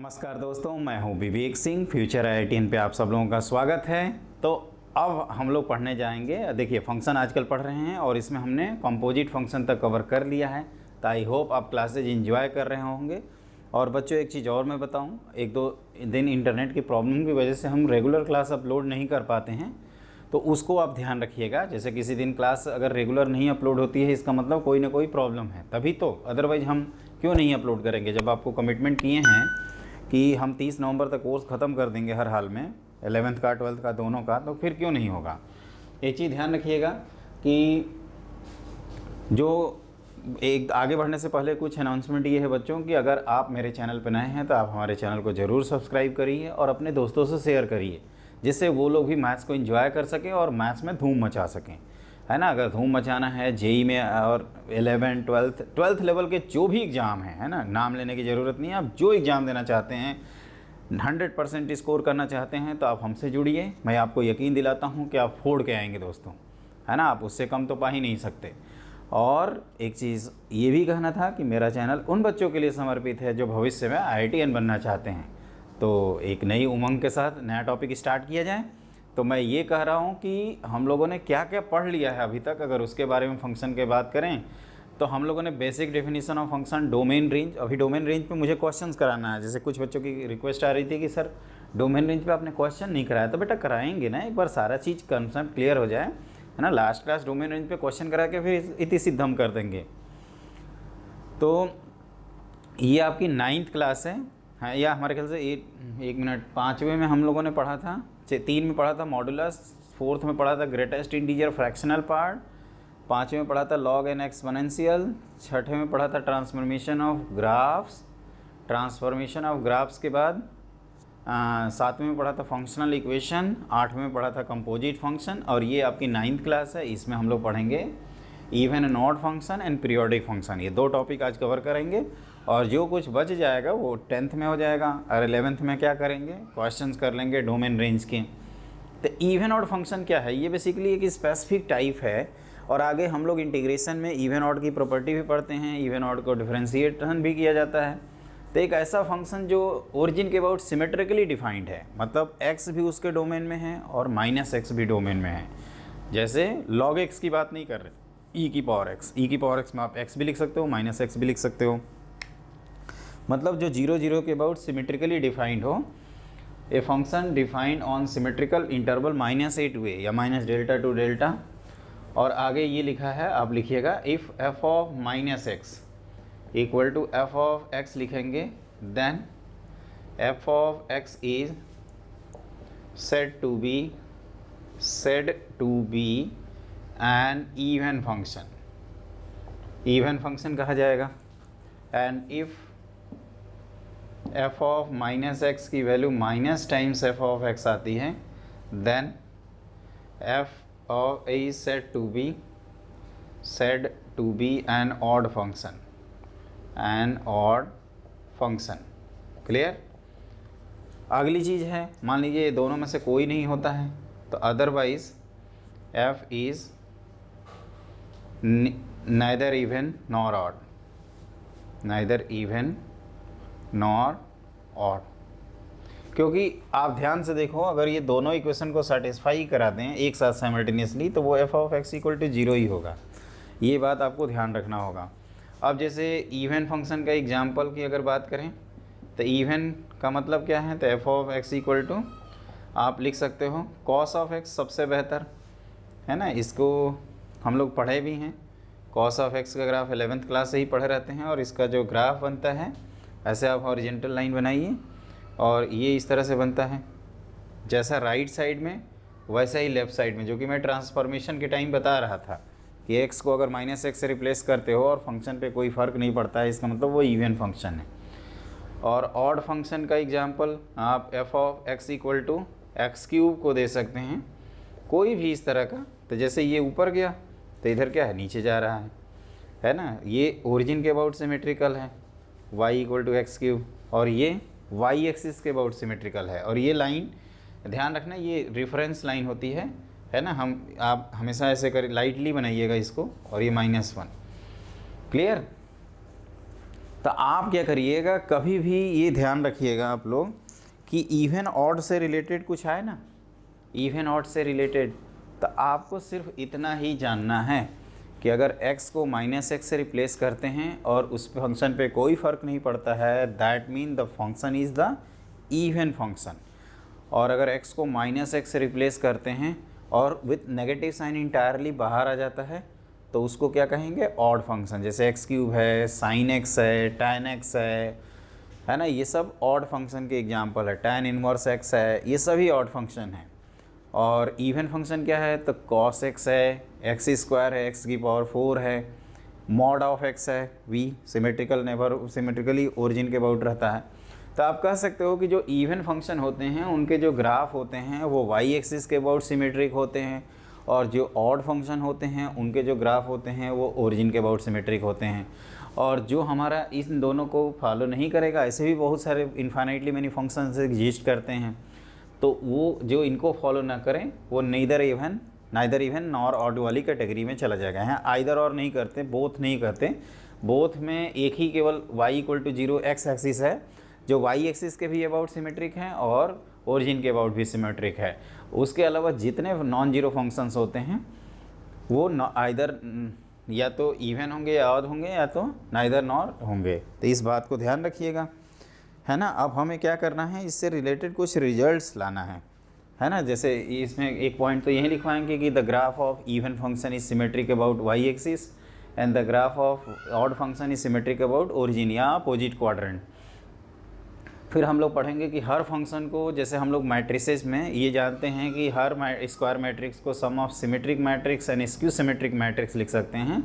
नमस्कार दोस्तों, मैं हूं विवेक सिंह। फ्यूचर IITN पे आप सब लोगों का स्वागत है। तो अब हम लोग पढ़ने जाएंगे। देखिए, फंक्शन आजकल पढ़ रहे हैं और इसमें हमने कंपोजिट फंक्शन तक कवर कर लिया है। तो आई होप आप क्लासेज एंजॉय कर रहे होंगे। और बच्चों, एक चीज़ और मैं बताऊं, एक दो दिन इंटरनेट की प्रॉब्लम की वजह से हम रेगुलर क्लास अपलोड नहीं कर पाते हैं, तो उसको आप ध्यान रखिएगा। जैसे किसी दिन क्लास अगर रेगुलर नहीं अपलोड होती है, इसका मतलब कोई ना कोई प्रॉब्लम है, तभी तो। अदरवाइज़ हम क्यों नहीं अपलोड करेंगे? जब आपको कमिटमेंट किए हैं कि हम 30 नवंबर तक कोर्स ख़त्म कर देंगे हर हाल में, 11th का 12th का दोनों का, तो फिर क्यों नहीं होगा? एक चीज़ ध्यान रखिएगा कि जो एक आगे बढ़ने से पहले कुछ अनाउंसमेंट ये है बच्चों कि अगर आप मेरे चैनल पर नए हैं तो आप हमारे चैनल को ज़रूर सब्सक्राइब करिए और अपने दोस्तों से शेयर करिए, जिससे वो लोग भी मैथ्स को एंजॉय कर सकें और मैथ्स में धूम मचा सकें, है ना। अगर धूम मचाना है जेई में और 11 12th लेवल के जो भी एग्ज़ाम है ना, नाम लेने की ज़रूरत नहीं है। आप जो एग्ज़ाम देना चाहते हैं, 100% स्कोर करना चाहते हैं, तो आप हमसे जुड़िए। मैं आपको यकीन दिलाता हूँ कि आप फोड़ के आएंगे दोस्तों, है ना। आप उससे कम तो पा ही नहीं सकते। और एक चीज़ ये भी कहना था कि मेरा चैनल उन बच्चों के लिए समर्पित है जो भविष्य में IITN बनना चाहते हैं। तो एक नई उमंग के साथ नया टॉपिक स्टार्ट किया जाए। तो मैं ये कह रहा हूँ कि हम लोगों ने क्या क्या पढ़ लिया है अभी तक। अगर उसके बारे में फंक्शन की बात करें तो हम लोगों ने basic definition of function, domain range. अभी डोमेन रेंज पे मुझे क्वेश्चंस कराना है। जैसे कुछ बच्चों की रिक्वेस्ट आ रही थी कि सर डोमेन रेंज पे आपने क्वेश्चन नहीं कराया। तो बेटा कराएंगे ना, एक बार सारा चीज़ कंसेप्ट क्लियर हो जाए, है ना। लास्ट क्लास डोमेन रेंज पे क्वेश्चन करा के फिर इति सिद्धम कर देंगे। तो ये आपकी 9th क्लास है या हमारे ख्याल से एक मिनट 5वें में हम लोगों ने पढ़ा था, 3 में पढ़ा था मॉडुलस, 4th में पढ़ा था ग्रेटेस्ट इंटीजर फ्रैक्शनल पार्ट, 5वें में पढ़ा था लॉग एंड एक्सपोनेंशियल, 6ठे में पढ़ा था ट्रांसफॉर्मेशन ऑफ ग्राफ्स के बाद 7वें में पढ़ा था फंक्शनल इक्वेशन, 8वें में पढ़ा था कंपोजिट फंक्शन। और ये आपकी 9th क्लास है, इसमें हम लोग पढ़ेंगे even and odd function and periodic function. ये 2 टॉपिक आज कवर करेंगे। और जो कुछ बच जाएगा वो 10th में हो जाएगा। और 11th में क्या करेंगे, क्वेश्चंस कर लेंगे डोमेन रेंज के। तो इवन ऑड फंक्शन क्या है? ये बेसिकली एक स्पेसिफिक टाइप है। और आगे हम लोग इंटीग्रेशन में इवन ऑड की प्रॉपर्टी भी पढ़ते हैं, इवन ऑड को डिफरेंशिएशन भी किया जाता है। तो एक ऐसा फंक्शन जो ओरिजिन के अबाउट सिमेट्रिकली डिफाइंड है, मतलब x भी उसके डोमेन में है और -x भी डोमेन में है। जैसे log x की बात नहीं कर रहे, e की पावर x में आप x भी लिख सकते हो, -x भी लिख सकते हो। मतलब जो 0 0 के अबाउट सिमेट्रिकली डिफाइंड हो। A function defined on symmetrical interval -a to a या -डेल्टा टू डेल्टा। और आगे ये लिखा है, आप लिखिएगा if f of -x equal to f of x लिखेंगे, then f of x is said to be an even function कहा जाएगा। And if f of -x की value minus times f of x आती है, then f of a is said to be an odd function. Clear? अगली चीज़ है, मान लीजिए ये दोनों में से कोई नहीं होता है, तो otherwise f is neither even nor odd। क्योंकि आप ध्यान से देखो, अगर ये दोनों इक्वेशन को सेटिस्फाई करा दें एक साथ साइमल्टेनियसली, तो वो f of x equal to 0 ही होगा। ये बात आपको ध्यान रखना होगा। अब जैसे इवन फंक्शन का एग्जांपल की अगर बात करें, तो इवन का मतलब क्या है? तो f of x equal to आप लिख सकते हो cos ऑफ x, सबसे बेहतर, है ना। इसको हम लोग पढ़े भी हैं। cos ऑफ x का ग्राफ 11th क्लास से ही पढ़े रहते हैं। और इसका जो ग्राफ बनता है, ऐसे आप हॉरिजेंटल लाइन बनाइए और ये इस तरह से बनता है, जैसा राइट साइड में वैसा ही लेफ़्ट साइड में, जो कि मैं ट्रांसफॉर्मेशन के टाइम बता रहा था कि x को अगर -x से रिप्लेस करते हो और फंक्शन पे कोई फ़र्क नहीं पड़ता है, इसका मतलब वो इवन फंक्शन है। और ऑड फंक्शन का एग्जांपल आप f of x equal to x³ को दे सकते हैं, कोई भी इस तरह का। तो जैसे ये ऊपर गया तो इधर क्या है, नीचे जा रहा है ना। ये ओरिजिन के अबाउट सिमेट्रिकल है, y इक्वल टू x³, और ये y एक्सिस के अबाउट सिमेट्रिकल है। और ये लाइन ध्यान रखना, ये रेफरेंस लाइन होती है ना। आप हमेशा ऐसे कर लाइटली बनाइएगा इसको। और ये -1। क्लियर? तो आप क्या करिएगा, कभी भी ये ध्यान रखिएगा आप लोग कि इवन ऑड से रिलेटेड कुछ आए ना, इवन ऑड से रिलेटेड, तो आपको सिर्फ इतना ही जानना है कि अगर x को -x से रिप्लेस करते हैं और उस फंक्शन पे कोई फ़र्क नहीं पड़ता है, that mean the function is the even function. और अगर x को -x से रिप्लेस करते हैं और विथ नेगेटिव साइन इंटायरली बाहर आ जाता है, तो उसको क्या कहेंगे, ऑड फंक्शन। जैसे x³ है, sin x है, tan x है ना, ये सब ऑड फंक्शन के एग्जांपल है। tan इनवर्स x है, ये सभी ऑड फंक्शन है। और इवन फंक्शन क्या है, तो cos x है, x² है, x⁴ है, mod ऑफ x है, v सिमेट्रिकली ओरिजिन के अबाउट रहता है। तो आप कह सकते हो कि जो इवन फंक्शन होते हैं उनके जो ग्राफ होते हैं वो y एक्सिस के अबाउट सिमेट्रिक होते हैं, और जो ऑड फंक्शन होते हैं उनके जो ग्राफ होते हैं वो ओरिजिन के अबाउट सिमेट्रिक होते हैं। और जो हमारा इन दोनों को फॉलो नहीं करेगा, ऐसे भी बहुत सारे इन्फाइनाइटली मैनी फंक्शंस एग्जिस्ट करते हैं, तो वो जो इनको फॉलो ना करें वो नाइदर इवन नॉर ऑड वाली कैटेगरी में चला जाएगा। यहाँ आइदर और नहीं करते, बोथ नहीं करते। बोथ में एक ही केवल y = 0 एक्स एक्सिस है, जो y एक्सिस के भी अबाउट सिमेट्रिक हैं और ओरिजिन के अबाउट भी सिमेट्रिक है। उसके अलावा जितने नॉन जीरो फंक्शंस होते हैं वो आइदर या तो इवन होंगे या ऑड होंगे, या तो नाइदर नॉर होंगे। तो इस बात को ध्यान रखिएगा, है ना। अब हमें क्या करना है, इससे रिलेटेड कुछ रिजल्ट्स लाना है ना। जैसे इसमें एक पॉइंट तो यही लिखवाएंगे कि the graph of even function is symmetric about y axis and the graph of odd function is symmetric about origin या अपोजिट क्वाड्रेंट। फिर हम लोग पढ़ेंगे कि हर फंक्शन को, जैसे हम लोग मैट्रिसेस में ये जानते हैं कि हर स्क्वायर मैट्रिक्स को sum of symmetric matrix and skew symmetric matrix लिख सकते हैं,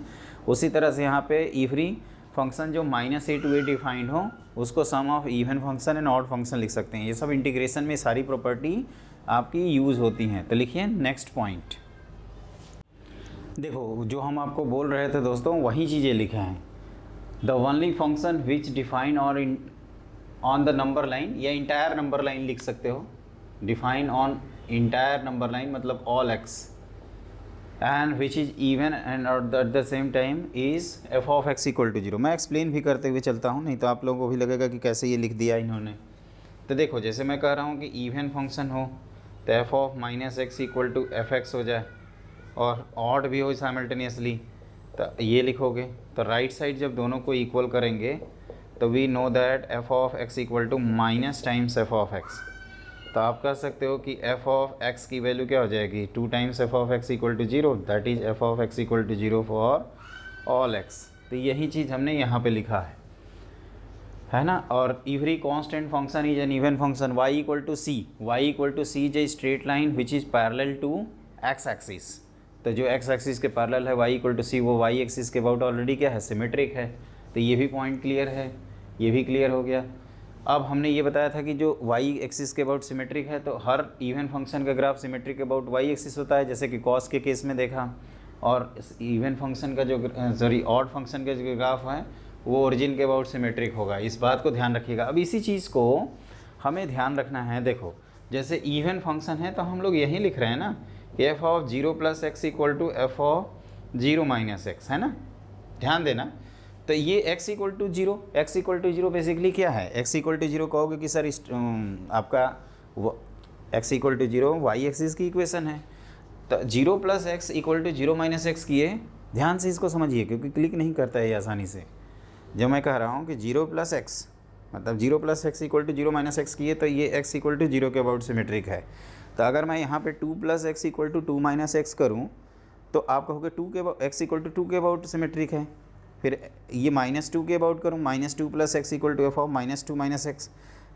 उसी तरह से यहाँ पे एवरी फंक्शन जो -a to a डिफाइंड हो उसको sum of even function and odd function लिख सकते हैं। ये सब इंटीग्रेशन में सारी प्रॉपर्टी आपकी यूज़ होती हैं। तो लिखिए नेक्स्ट पॉइंट। देखो जो हम आपको बोल रहे थे दोस्तों, वही चीज़ें लिखे हैं। The only function which define और ऑन द नंबर लाइन, या इंटायर नंबर लाइन लिख सकते हो, define on entire number line मतलब all x, and which is even and at the same time is f of x = 0। मैं explain भी करते हुए चलता हूँ, नहीं तो आप लोगों को भी लगेगा कि कैसे ये लिख दिया इन्होंने। तो देखो जैसे मैं कह रहा हूँ कि इवन फंक्शन हो तो f ऑफ -x = fx हो जाए, और ऑड भी हो साइमल्टेनियसली, तो ये लिखोगे। तो राइट साइड जब दोनों को इक्वल करेंगे तो we know that f of x = -times f of x। तो आप कह सकते हो कि f ऑफ x की वैल्यू क्या हो जाएगी, 2 times f of x = 0, that is f of x = 0 for all x। तो यही चीज़ हमने यहाँ पे लिखा है ना। और every constant function is an even function, y = c is a straight line which is parallel to x axis. तो जो x एक्सिस के पैरेलल है y = c, वो y एक्सिस के अबाउट ऑलरेडी क्या है, सिमेट्रिक है। तो ये भी पॉइंट क्लियर है, ये भी क्लियर हो गया। अब हमने ये बताया था कि जो y एक्सिस के अबाउट सिमेट्रिक है, तो हर इवन फंक्शन का graph symmetric about y axis होता है, जैसे कि cos के केस में देखा। और इवन फंक्शन का जो ऑड फंक्शन का जो ग्राफ है वो ओरिजिन के अबाउट सिमेट्रिक होगा। इस बात को ध्यान रखिएगा। अब इसी चीज़ को हमें ध्यान रखना है। देखो जैसे इवन फंक्शन है तो हम लोग यही लिख रहे हैं ना, f of 0 + x = f of 0 - x, है ना। ध्यान देना। तो ये x = 0 बेसिकली क्या है, x = 0 कहोगे कि सर आपका x = 0 y एक्सिस की इक्वेशन है। तो 0 + x = 0 - x किए, ध्यान से इसको समझिए क्योंकि क्लिक नहीं करता है ये आसानी से। जब मैं कह रहा हूँ कि 0 + x मतलब 0 + x = 0 - x किए, तो ये x = 0 के अबाउट सिमेट्रिक है। तो अगर मैं यहाँ पे 2 + x = 2 - x करूँ तो आप कहोगे x = 2 के अबाउट सिमेट्रिक है। फिर ये -2 के अबाउट करूँ, -2 + x = f ऑफ -2 - x,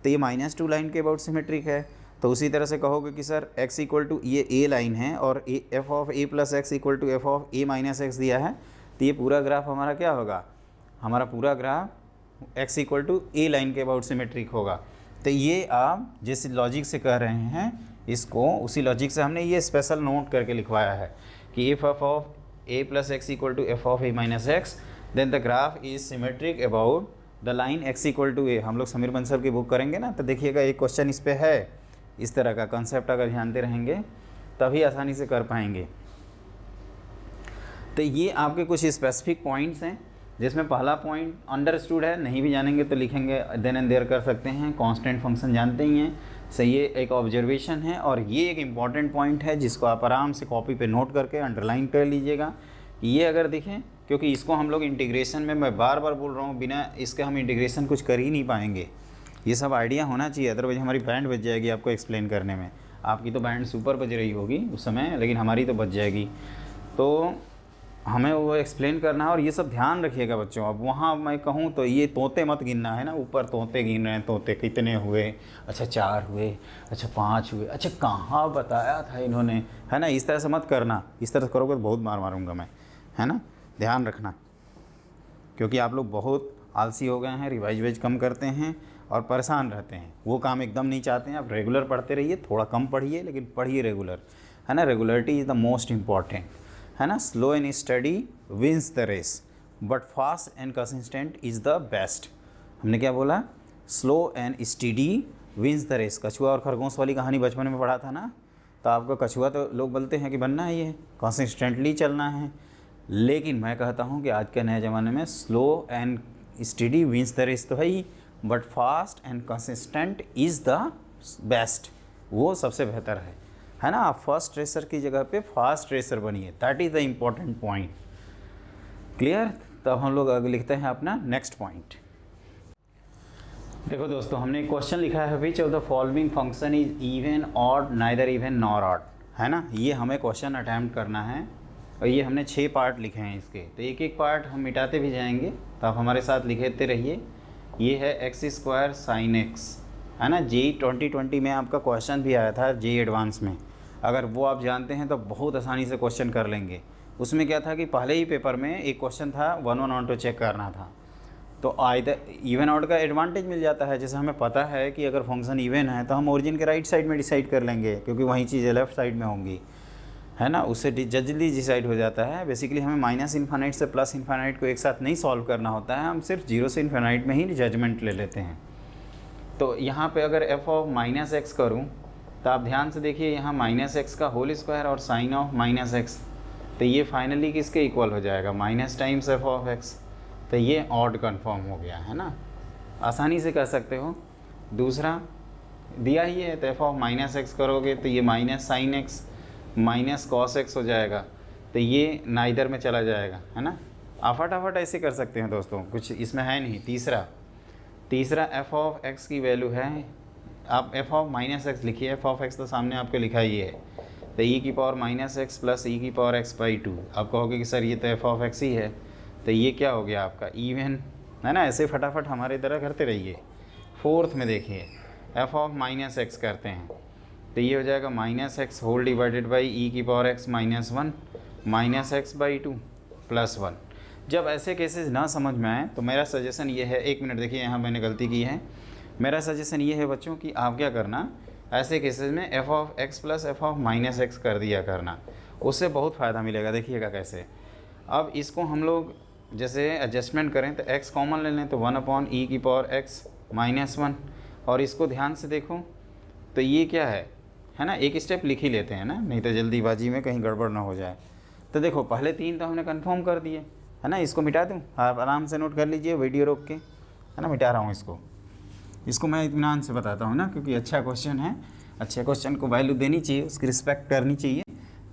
तो ये -2 लाइन के अबाउट सिमेट्रिक है। तो उसी तरह से कहोगे कि सर x = ये a लाइन है और f of a + x = f of a - x दिया है, तो ये पूरा ग्राफ हमारा क्या होगा, हमारा पूरा ग्राफ x = a लाइन के अबाउट सिमेट्रिक होगा। तो ये आप जिस लॉजिक से कह रहे हैं इसको, उसी लॉजिक से हमने ये स्पेशल नोट करके लिखवाया है कि f of a + x = f of a - x, then the graph is symmetric about the line x = a। हम लोग समीर बंसल की बुक करेंगे ना, तो देखिएगा एक क्वेश्चन इस पे है, इस तरह का कंसेप्ट अगर जानते रहेंगे तभी आसानी से कर पाएंगे। तो ये आपके कुछ स्पेसिफिक पॉइंट्स हैं जिसमें पहला पॉइंट अंडरस्टूड है, नहीं भी जानेंगे तो लिखेंगे देन एंड देयर कर सकते हैं। कांस्टेंट फंक्शन जानते ही हैं, सही ये एक ऑब्जर्वेशन है और ये एक इम्पॉर्टेंट पॉइंट है जिसको आप आराम से कॉपी पे नोट करके अंडरलाइन कर लीजिएगा। ये अगर देखें, क्योंकि इसको हम लोग इंटीग्रेशन में, मैं बार बार बोल रहा हूँ, बिना इसके हम इंटीग्रेशन कुछ कर ही नहीं पाएंगे। ये सब आइडिया होना चाहिए, अदरवाइज हमारी बैंड बच जाएगी आपको एक्सप्लेन करने में। आपकी तो बैंड सुपर बज रही होगी उस समय, लेकिन हमारी तो बच जाएगी। तो हमें वो एक्सप्लेन करना है और ये सब ध्यान रखिएगा बच्चों। अब वहाँ मैं कहूँ तो ये तोते मत गिनना है ना, ऊपर तोते गिन रहे हैं, तोते कितने हुए, अच्छा 4 हुए, अच्छा 5 हुए, अच्छा कहाँ बताया था इन्होंने, है ना। इस तरह से मत करना, इस तरह से करोगे तो बहुत मार मारूंगा मैं, है ना। ध्यान रखना, क्योंकि आप लोग बहुत आलसी हो गए हैं, रिवाइज कम करते हैं और परेशान रहते हैं। वो काम एकदम नहीं चाहते हैं। आप रेगुलर पढ़ते रहिए, थोड़ा कम पढ़िए लेकिन पढ़िए रेगुलर, है ना। Regularity is the most important, है ना। Slow and steady wins the race but fast and consistent is the best. हमने क्या बोला? Slow and steady wins the race. कछुआ और खरगोश वाली कहानी बचपन में पढ़ा था ना, तो आपको कछुआ तो लोग बोलते हैं कि बनना है, ये कंसिस्टेंटली चलना है। लेकिन मैं कहता हूँ कि आज के नए ज़माने में slow and steady wins the race तो है ही, but fast and consistent is the best. वो सबसे बेहतर है ना। आप फर्स्ट रेसर की जगह पे फास्ट रेसर बनिए, that is the important point. Clear? तब हम लोग आगे लिखते हैं अपना नेक्स्ट पॉइंट। देखो दोस्तों, हमने एक क्वेश्चन लिखा है, which of the following function is even odd neither even nor odd, है ना। ये हमें क्वेश्चन अटैम्प्ट करना है और ये हमने 6 पार्ट लिखे हैं इसके, तो एक एक पार्ट हम मिटाते भी जाएंगे, तो आप हमारे साथ लिखते रहिए। ये है x² sin x, है ना। JEE 2020 में आपका क्वेश्चन भी आया था, JEE एडवांस में। अगर वो आप जानते हैं तो बहुत आसानी से क्वेश्चन कर लेंगे। उसमें क्या था कि पहले ही पेपर में एक क्वेश्चन था 1 1 ऑन टू चेक करना था, तो आइदर इवन ऑड का एडवांटेज मिल जाता है। जैसे हमें पता है कि अगर फंक्शन इवन है तो हम ओरिजिन के राइट साइड में डिसाइड कर लेंगे, क्योंकि वही चीज़ें लेफ्ट साइड में होंगी, है ना। उससे जल्दी डिसाइड हो जाता है। बेसिकली हमें माइनस इन्फाइनाइट से प्लस इन्फाइनाइट को एक साथ नहीं सॉल्व करना होता है, हम सिर्फ 0 से इन्फाइनाइट में ही जजमेंट ले लेते हैं। तो यहाँ पे अगर f ऑफ -x करूँ तो आप ध्यान से देखिए, यहाँ -x का होल स्क्वायर और साइन ऑफ -x, तो ये फाइनली किसके इक्वल हो जाएगा? Minus times f of x। तो ये ऑड कन्फर्म हो गया, है ना। आसानी से कर सकते हो। दूसरा दिया ही है, तो f ऑफ -x करोगे तो ये minus sine x minus cos x हो जाएगा, तो ये नाइदर में चला जाएगा, है ना। आप फटाफट ऐसे कर सकते हैं दोस्तों, कुछ इसमें है नहीं। तीसरा f ऑफ x की वैल्यू है, आप f ऑफ -x लिखिए, f ऑफ x तो सामने आपको लिखा ही है, तो e की पावर -x प्लस e की पावर x/2। आप कहोगे कि सर ये तो f ऑफ x ही है, तो ये क्या हो गया आपका? इवन, है ना। ऐसे फटाफट हमारे तरह करते रहिए। फोर्थ में देखिए, f ऑफ -x करते हैं, तो ये हो जाएगा -x whole divided by e की पावर x -1 -x/2 + 1। जब ऐसे केसेस ना समझ में आए तो मेरा सजेशन ये है, 1 मिनट देखिए, यहाँ मैंने गलती की है। मेरा सजेशन ये है बच्चों कि आप क्या करना, ऐसे केसेस में f of x plus f of -x कर दिया करना, उससे बहुत फ़ायदा मिलेगा। देखिएगा कैसे। अब इसको हम लोग जैसे एडजस्टमेंट करें तो x कॉमन ले लें, तो 1/e की पावर x -1, और इसको ध्यान से देखो तो ये क्या है ना। एक स्टेप लिख ही लेते हैं ना, नहीं तो जल्दीबाजी में कहीं गड़बड़ ना हो जाए। तो देखो पहले 3 तो हमने कंफर्म कर दिए, है ना। इसको मिटा दूँ? आप आराम से नोट कर लीजिए, वीडियो रोक के, है ना। मिटा रहा हूँ इसको मैं इत्मीनान से बताता हूँ ना, क्योंकि अच्छा क्वेश्चन है। अच्छे क्वेश्चन को वैल्यू देनी चाहिए, उसकी रिस्पेक्ट करनी चाहिए,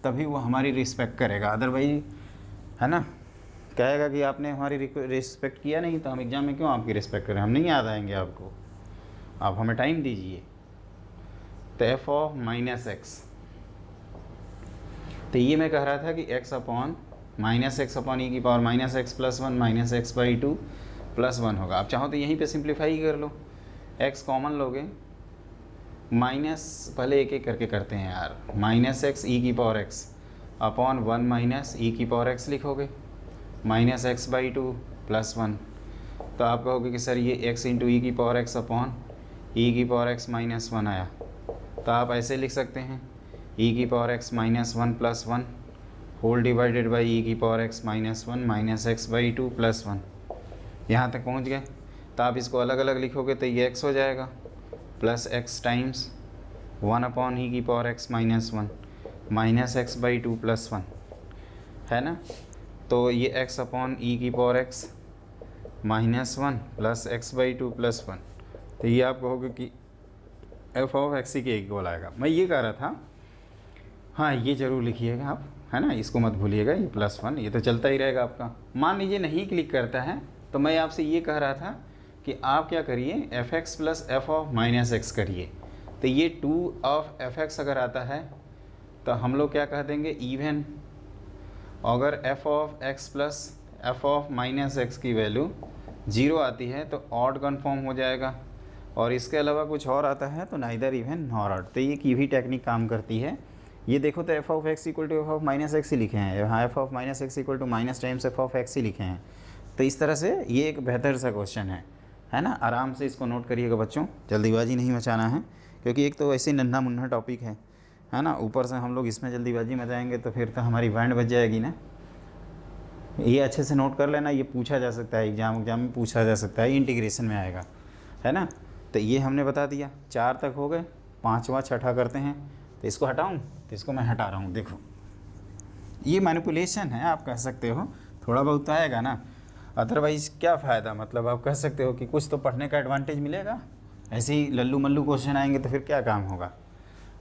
तभी वो हमारी रिस्पेक्ट करेगा। अदरवाइज, है ना, कहेगा कि आपने हमारी रिस्पेक्ट किया नहीं, तो हम एग्ज़ाम में क्यों आपकी रिस्पेक्ट करें? हम नहीं याद आएंगे आपको, आप हमें टाइम दीजिए। तो f ऑफ -x, तो ये मैं कह रहा था कि x अपॉन -x/e की पावर -x + 1 -x/2 + 1 होगा। आप चाहो तो यहीं पे सिंप्लीफाई कर लो, x कॉमन लोगे, माइनस, पहले एक एक करके करते हैं यार, -x e की पावर x अपॉन 1 - e की पावर x लिखोगे, -x/2 + 1। तो आप कहोगे कि सर ये x × e की पावर x अपॉन e की पावर x -1 आया, तो आप ऐसे लिख सकते हैं, e की power x -1 + 1 whole divided by e की पावर x -1 -x/2 + 1। यहाँ तक पहुँच गए। तो आप इसको अलग अलग लिखोगे तो ये x हो जाएगा, प्लस x टाइम्स 1/e की पावर x -1 -x/2 + 1, है ना। तो ये x अपॉन e की पावर x -1 प्लस x/2 + 1, तो ये आप कहोगे कि f(x) के इक्वल आएगा। मैं ये कह रहा था, हाँ ये ज़रूर लिखिएगा आप, है ना, इसको मत भूलिएगा, ये +1 ये तो चलता ही रहेगा आपका। मान लीजिए नहीं क्लिक करता है, तो मैं आपसे ये कह रहा था कि आप क्या करिए, f(x) + f(-x) करिए। तो ये 2 f(x) अगर आता है तो हम लोग क्या कह देंगे, इवन। अगर f(x) + f(-x) की वैल्यू 0 आती है तो ऑड कन्फर्म हो जाएगा, और इसके अलावा कुछ और आता है तो नाइदर इवन नॉर ऑड। तो ये की भी टेक्निक काम करती है। ये देखो तो f(x) = f(-x) ही लिखे हैं, यहाँ f(-x) = माइनस टाइम्स f(x) ही लिखे हैं। तो इस तरह से ये एक बेहतर सा क्वेश्चन है ना। आराम से इसको नोट करिएगा बच्चों, जल्दीबाजी नहीं मचाना है, क्योंकि एक तो वैसे ही नन्हा मुन्ना टॉपिक है ना, ऊपर से हम लोग इसमें जल्दीबाजी मचाएंगे तो फिर तो हमारी बैंड बज जाएगी ना। ये अच्छे से नोट कर लेना, ये पूछा जा सकता है, एग्ज़ाम में पूछा जा सकता है, इंटीग्रेशन में आएगा, है ना। तो ये हमने बता दिया, 4 तक हो गए, 5वां 6ठा करते हैं। तो इसको हटाऊँ, तो इसको मैं हटा रहा हूँ। देखो ये मैनिपुलेशन है, आप कह सकते हो, थोड़ा बहुत तो आएगा ना, अदरवाइज़ क्या फ़ायदा। मतलब आप कह सकते हो कि कुछ तो पढ़ने का एडवांटेज मिलेगा, ऐसे ही लल्लू मल्लू क्वेश्चन आएंगे तो फिर क्या काम होगा।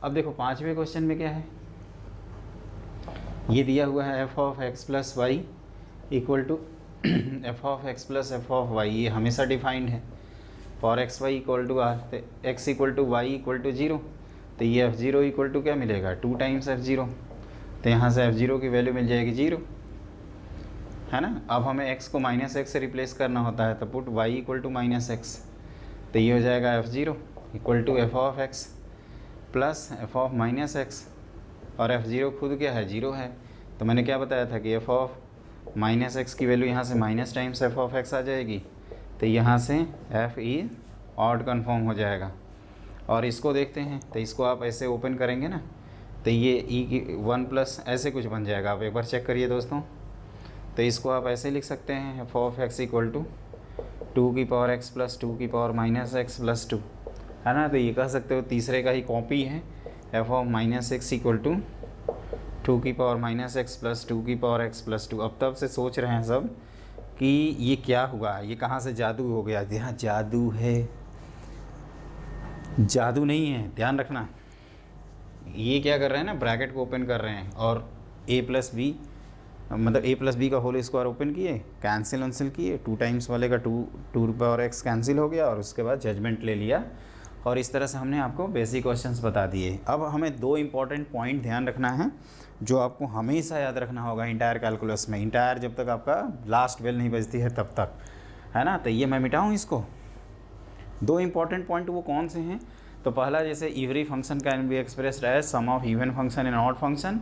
अब देखो 5वें क्वेश्चन में क्या है, ये दिया हुआ है f(x + y) = f(x + f(y), ये हमेशा डिफाइंड है। फॉर x y = r, तो x = y = 0, तो ये f0 = क्या मिलेगा, 2 टाइम्स f0। तो यहाँ से f0 की वैल्यू मिल जाएगी 0, है ना। अब हमें x को -x से रिप्लेस करना होता है, तो पुट y = -x, तो ये हो जाएगा f0 = f(x) + f(-x), और f0 खुद क्या है, 0 है। तो मैंने क्या बताया था कि f(-x) की वैल्यू यहाँ से माइनस टाइम्स f(x) आ जाएगी, तो यहाँ से f इज ऑड कन्फर्म हो जाएगा। और इसको देखते हैं, तो इसको आप ऐसे ओपन करेंगे ना, तो ये e की 1+ ऐसे कुछ बन जाएगा। आप एक बार चेक करिए दोस्तों। तो इसको आप ऐसे लिख सकते हैं, f(x) = 2x + 2 - x + 2, है ना। तो ये कह सकते हो तीसरे का ही कॉपी है, f(-x) = 2 x + 2 x + 2। अब तब से सोच रहे हैं सब कि ये क्या हुआ, ये कहाँ से जादू हो गया। यहाँ जादू है, जादू नहीं है, ध्यान रखना। ये क्या कर रहे हैं ना, ब्रैकेट को ओपन कर रहे हैं और a + b, मतलब a + b का होल स्क्वायर ओपन किए, कैंसिल किए, 2 टाइम्स वाले का 2x कैंसिल हो गया, और उसके बाद जजमेंट ले लिया। और इस तरह से हमने आपको बेसिक क्वेश्चंस बता दिए। अब हमें 2 इंपॉर्टेंट पॉइंट ध्यान रखना है, जो आपको हमेशा याद रखना होगा इंटायर कैलकुलस में, इंटायर जब तक आपका लास्ट बेल नहीं बजती है तब तक, है ना। तो ये मैं मिटाऊँ इसको। 2 इंपॉर्टेंट पॉइंट वो कौन से हैं, तो पहला, जैसे every function can be expressed as sum of even function and odd function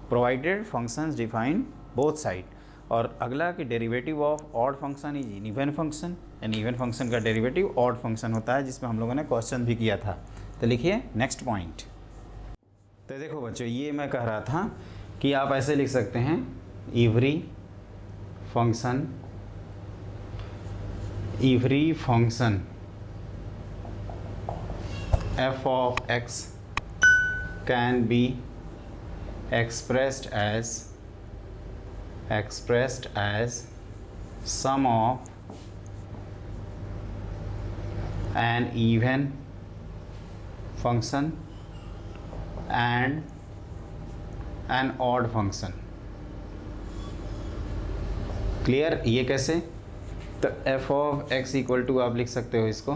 provided functions define both side. और अगला कि derivative of odd function is in even function, and even function का डेरिवेटिव ऑड फंक्शन होता है, जिसमें हम लोगों ने क्वेश्चन भी किया था। तो लिखिए नेक्स्ट पॉइंट। तो देखो बच्चों, ये मैं कह रहा था कि आप ऐसे लिख सकते हैं, every function f(x) can be expressed as sum of an even function and an odd function। Clear, ये कैसे, तो f(x) = आप लिख सकते हो इसको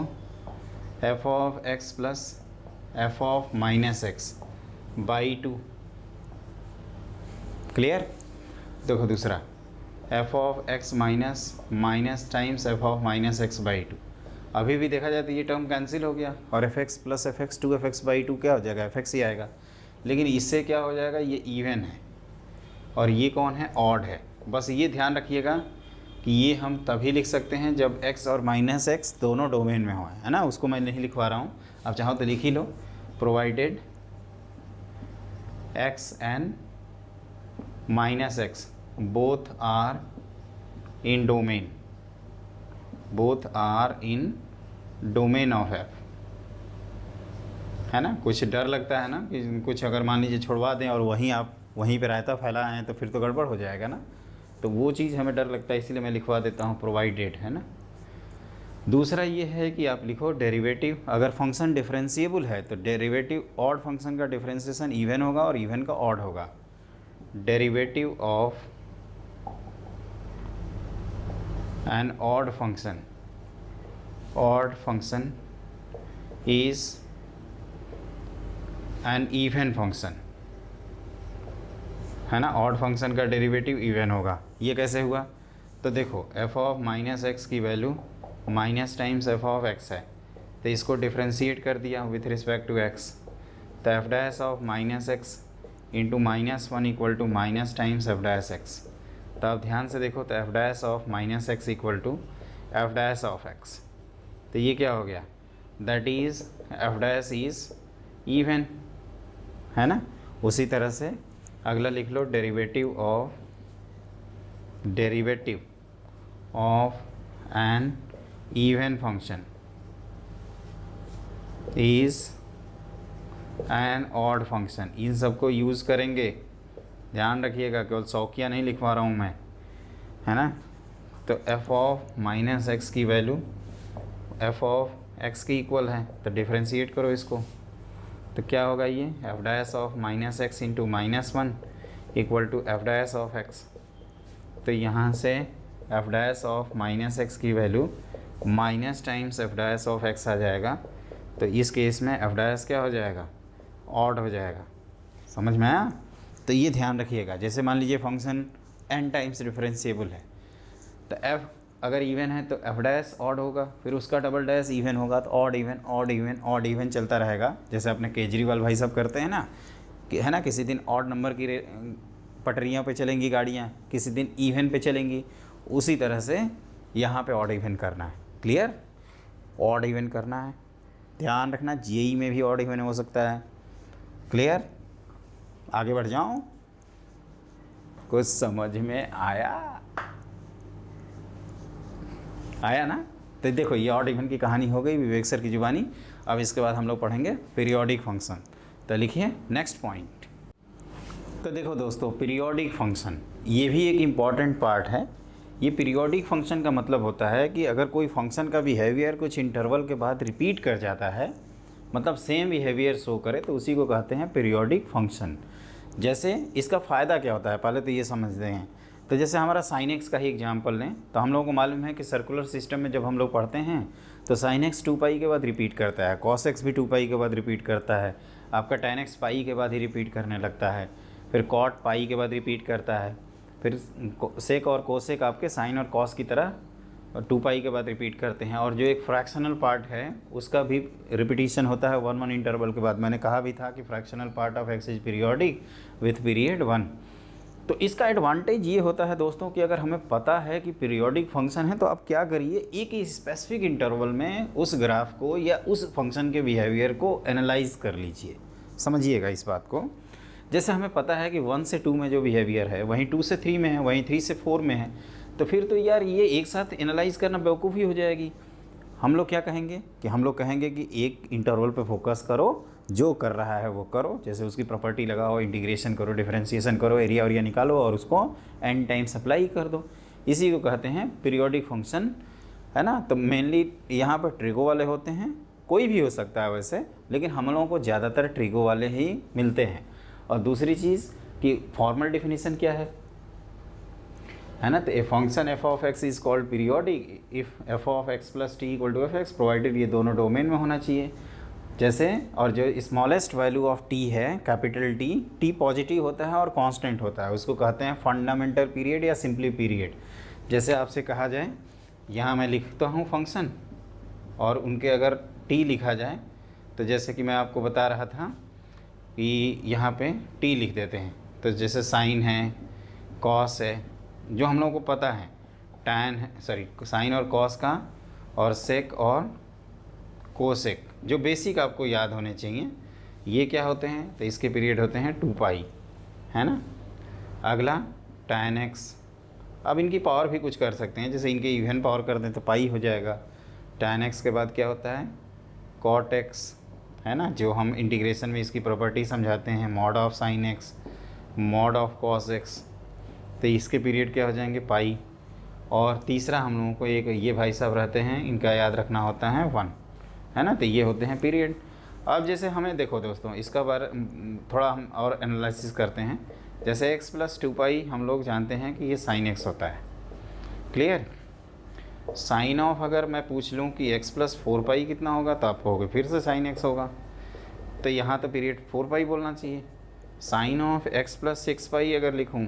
f(x) + f(-x) / 2। क्लियर। देखो दूसरा, f(x) - टाइम्स f(-x) / 2। अभी भी देखा जाए तो ये टर्म कैंसिल हो गया, और f(x + f(x) 2f(x / 2 क्या हो जाएगा, f(x) ही आएगा। लेकिन इससे क्या हो जाएगा, ये इवन है और ये कौन है, ऑड है। बस ये ध्यान रखिएगा कि ये हम तभी लिख सकते हैं जब x और -x दोनों डोमेन में हो, है ना। उसको मैं नहीं लिखवा रहा हूँ, आप चाहो तो लिख ही लो, provided x and -x both are in domain of f, है ना। कुछ डर लगता है ना कि कुछ अगर मान लीजिए छुड़वा दें और वहीं पे रायता फैला है तो फिर तो गड़बड़ हो जाएगा ना। तो वो चीज़ हमें डर लगता है, इसीलिए मैं लिखवा देता हूँ प्रोवाइडेड, है ना। दूसरा ये है कि आप लिखो डेरिवेटिव, अगर फंक्शन डिफरेंशिएबल है तो डेरिवेटिव ऑड फंक्शन का डिफरेंशिएशन इवन होगा और इवन का ऑड होगा। Derivative of an odd function is an even function, है ना। ऑड फंक्शन का डेरिवेटिव इवन होगा। ये कैसे हुआ? तो देखो एफ ऑफ माइनस एक्स की value minus times f of x है, तो इसको डिफ्रेंशिएट कर दिया विथ रिस्पेक्ट टू एक्स, तो f dash of minus x into minus one equal to minus times f dash x. तो आप ध्यान से देखो, तो f dash of minus x equal to f dash of x, तो ये क्या हो गया? That is f dash is even, है ना। उसी तरह से अगला लिख लो, derivative of an even function is an odd function. इन सबको यूज़ करेंगे, ध्यान रखिएगा, केवल शौकिया नहीं लिखवा रहा हूँ मैं, है ना। तो एफ ऑफ माइनस एक्स की वैल्यू एफ ऑफ एक्स की इक्वल है, तो डिफ्रेंशिएट करो इसको, तो क्या होगा ये? F dash of minus x into minus one equal to f dash of x. तो यहाँ से f dash of minus x की value minus times f dash of x आ जाएगा, तो इस केस में एफ डैश क्या हो जाएगा? ऑड हो जाएगा। समझ में आया? तो ये ध्यान रखिएगा। जैसे मान लीजिए फंक्शन n टाइम्स डिफरेंशिएबल है, तो f अगर इवन है तो एफ डैश ऑड होगा, फिर उसका डबल डैश इवन होगा, तो odd even odd even odd even चलता रहेगा। जैसे अपने केजरीवाल भाई सब करते हैं ना, कि है ना, किसी दिन ऑड नंबर की पटरियाँ पे चलेंगी गाड़ियाँ, किसी दिन इवन पे चलेंगी। उसी तरह से यहाँ पे ऑड इवन करना है। क्लियर? ऑड इवन करना है, ध्यान रखना। जेई में भी ऑड इवन हो सकता है। क्लियर? आगे बढ़ जाऊँ? कुछ समझ में आया ना? तो देखो ये ऑड इवन की कहानी हो गई विवेक सर की जुबानी। अब इसके बाद हम लोग पढ़ेंगे पीरियोडिक फंक्शन। तो लिखिए नेक्स्ट पॉइंट। तो देखो दोस्तों, पीरियोडिक फंक्शन ये भी एक इम्पॉर्टेंट पार्ट है। ये पीरियोडिक फंक्शन का मतलब होता है कि अगर कोई फंक्शन का बिहेवियर कुछ इंटरवल के बाद रिपीट कर जाता है, मतलब सेम बिहेवियर शो करे, तो उसी को कहते हैं पीरियोडिक फंक्शन। जैसे इसका फ़ायदा क्या होता है पहले तो ये समझते हैं। तो जैसे हमारा साइन एक्स का ही एग्जांपल लें, तो हम लोगों को मालूम है कि सर्कुलर सिस्टम में जब हम लोग पढ़ते हैं तो साइन एक्स 2 पाई के बाद रिपीट करता है, कॉस एक्स भी 2 पाई के बाद रिपीट करता है, आपका tan एक्स पाई के बाद ही रिपीट करने लगता है, फिर कॉट पाई के बाद रिपीट करता है, फिर सेक और कोसेक आपके साइन और कॉस की तरह 2 पाई के बाद रिपीट करते हैं। और जो एक फ्रैक्शनल पार्ट है उसका भी रिपीटिशन होता है 1 1 इंटरवल के बाद। मैंने कहा भी था कि fractional part of x is periodic with period 1। तो इसका एडवांटेज ये होता है दोस्तों कि अगर हमें पता है कि पीरियोडिक फंक्शन है, तो आप क्या करिए, एक ही स्पेसिफिक इंटरवल में उस ग्राफ को या उस फंक्शन के बिहेवियर को एनालाइज कर लीजिए। समझिएगा इस बात को। जैसे हमें पता है कि 1 से 2 में जो बिहेवियर है वहीं 2 से 3 में है, वहीं 3 से 4 में है, तो फिर तो यार ये एक साथ एनालाइज करना बेवकूफ़ी हो जाएगी। हम लोग क्या कहेंगे कि हम लोग कहेंगे कि एक इंटरवल पे फोकस करो, जो कर रहा है वो करो, जैसे उसकी प्रॉपर्टी लगाओ, इंटीग्रेशन करो, डिफरेंशिएशन करो, एरिया निकालो और उसको n टाइम्स अप्लाई कर दो। इसी को कहते हैं पीरियोडिक फंक्शन, है ना। तो मेनली यहाँ पर ट्रिगो वाले होते हैं, कोई भी हो सकता है वैसे, लेकिन हम लोगों को ज़्यादातर ट्रिगो वाले ही मिलते हैं। और दूसरी चीज़ कि फॉर्मल डिफिनीसन क्या है ना। तो a function f of x is called periodic if f of x plus T equal to f x, provided ये दोनों डोमेन में होना चाहिए। जैसे, और जो स्मॉलेस्ट वैल्यू ऑफ टी है, कैपिटल टी पॉजिटिव होता है और कांस्टेंट होता है, उसको कहते हैं फंडामेंटल पीरियड या सिंपली पीरियड। जैसे आपसे कहा जाए, यहाँ मैं लिखता हूँ फंक्शन और उनके अगर टी लिखा जाए, तो जैसे कि मैं आपको बता रहा था कि यहाँ पे टी लिख देते हैं। तो जैसे साइन है, कॉस है, जो हम लोगों को पता है, टैन है, सॉरी साइन और कॉस का, और सेक और कोसेक, जो बेसिक आपको याद होने चाहिए, ये क्या होते हैं, तो इसके पीरियड होते हैं 2 पाई, है ना। अगला tan x, अब इनकी पावर भी कुछ कर सकते हैं, जैसे इनके इवन पावर कर दें तो पाई हो जाएगा। tan x के बाद क्या होता है, cot x, है ना, जो हम इंटीग्रेशन में इसकी प्रॉपर्टी समझाते हैं, mod of sine x, mod of cos x, तो इसके पीरियड क्या हो जाएंगे, पाई। और तीसरा हम लोगों को एक ये भाई साहब रहते हैं, इनका याद रखना होता है 1, है ना। तो ये होते हैं पीरियड। अब जैसे हमें देखो दोस्तों, इसका बारे थोड़ा हम और एनालिसिस करते हैं। जैसे x + 2π हम लोग जानते हैं कि ये sin x होता है, क्लियर। साइन ऑफ अगर मैं पूछ लूँ कि x + 4π कितना होगा, तो आप कहोगे फिर से sin x होगा, तो यहाँ तो पीरियड 4π बोलना चाहिए। साइन ऑफ x + 6π अगर लिखूँ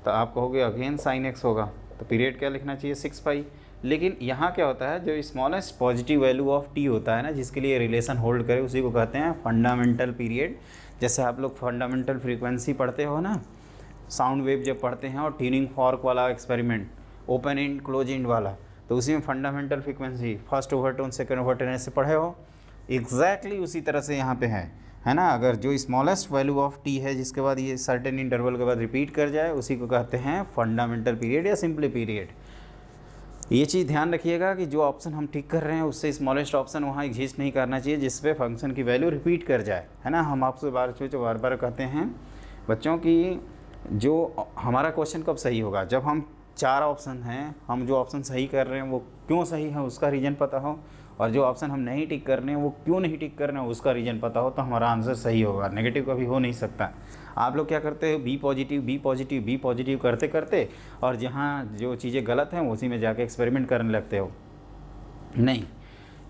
तो आप कहोगे अगेन sin x होगा, तो पीरियड क्या लिखना चाहिए 6π। लेकिन यहाँ क्या होता है, जो smallest positive value of t होता है ना, जिसके लिए रिलेशन होल्ड करे, उसी को कहते हैं फंडामेंटल पीरियड। जैसे आप लोग फंडामेंटल फ्रीक्वेंसी पढ़ते हो ना, साउंड वेव जब पढ़ते हैं, और ट्यूनिंग फॉर्क वाला experiment, open and close and वाला, तो उसी में fundamental frequency first overtone second overtone ऐसे पढ़े हो। एग्जैक्टली उसी तरह से यहाँ पे है ना। अगर जो स्मॉलेस्ट वैल्यू ऑफ t है, जिसके बाद ये सर्टेन इंटरवल के बाद रिपीट कर जाए, उसी को कहते हैं फंडामेंटल पीरियड या सिंपली पीरियड। ये चीज़ ध्यान रखिएगा कि जो ऑप्शन हम ठीक कर रहे हैं, उससे स्मॉलेस्ट ऑप्शन वहाँ एग्जिस्ट नहीं करना चाहिए जिस पे फंक्शन की वैल्यू रिपीट कर जाए, है ना। हम आपसे बार बार कहते हैं बच्चों की, जो हमारा क्वेश्चन कब सही होगा, जब हम 4 ऑप्शन हैं, हम जो ऑप्शन सही कर रहे हैं वो क्यों सही है उसका रीज़न पता हो, और जो ऑप्शन हम नहीं टिक कर रहे हैं वो क्यों नहीं टिक कर रहे हैं उसका रीज़न पता हो, तो हमारा आंसर सही होगा। नेगेटिव कभी हो नहीं सकता। आप लोग क्या करते हो, बी पॉजिटिव करते करते, और जहाँ जो चीज़ें गलत हैं उसी में जाके एक्सपेरिमेंट करने लगते हो। नहीं,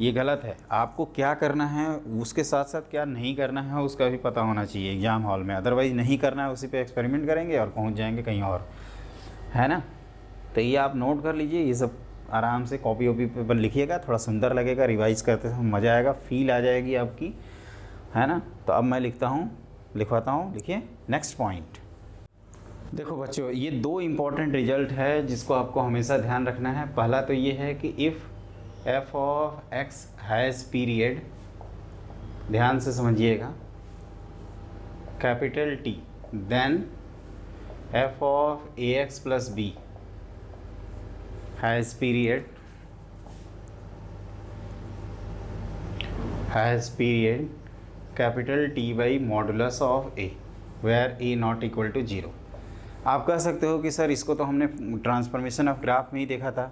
ये गलत है। आपको क्या करना है, उसके साथ साथ क्या नहीं करना है उसका भी पता होना चाहिए एग्ज़ाम हॉल में। अदरवाइज़ नहीं करना है, उसी पे एक्सपेरिमेंट करेंगे और पहुंच जाएंगे कहीं और, है ना। तो ये आप नोट कर लीजिए, ये सब आराम से कॉपी वॉपी पर लिखिएगा, थोड़ा सुंदर लगेगा, रिवाइज करते समय मज़ा आएगा, फील आ जाएगी आपकी, है ना। तो अब मैं लिखवाता हूँ, लिखिए नेक्स्ट पॉइंट। देखो बच्चों, ये 2 इम्पॉर्टेंट रिजल्ट है जिसको आपको हमेशा ध्यान रखना है। पहला तो ये है कि if f of x has period, ध्यान से समझिएगा, capital T, then f of ax + b has period capital T by modulus of a where a not equal to 0। आप कह सकते हो कि सर इसको तो हमने ट्रांसफॉर्मेशन ऑफ ग्राफ में ही देखा था।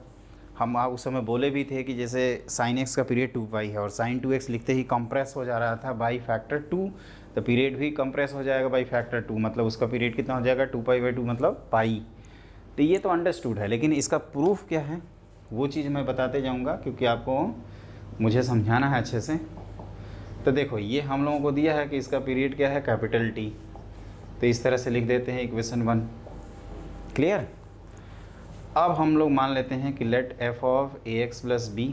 हम आप उस समय बोले भी थे कि जैसे sin x का पीरियड 2π है और sin 2x लिखते ही कंप्रेस हो जा रहा था बाई फैक्टर 2, तो पीरियड भी कंप्रेस हो जाएगा बाई फैक्टर 2, मतलब उसका पीरियड कितना हो जाएगा 2π/2 मतलब पाई। तो ये तो अंडरस्टूड है, लेकिन इसका प्रूफ क्या है वो चीज़ मैं बताते जाऊंगा, क्योंकि आपको मुझे समझाना है अच्छे से। तो देखो, ये हम लोगों को दिया है कि इसका पीरियड क्या है कैपिटल T, तो इस तरह से लिख देते हैं इक्वेशन 1, क्लियर। अब हम लोग मान लेते हैं कि let f of ax + b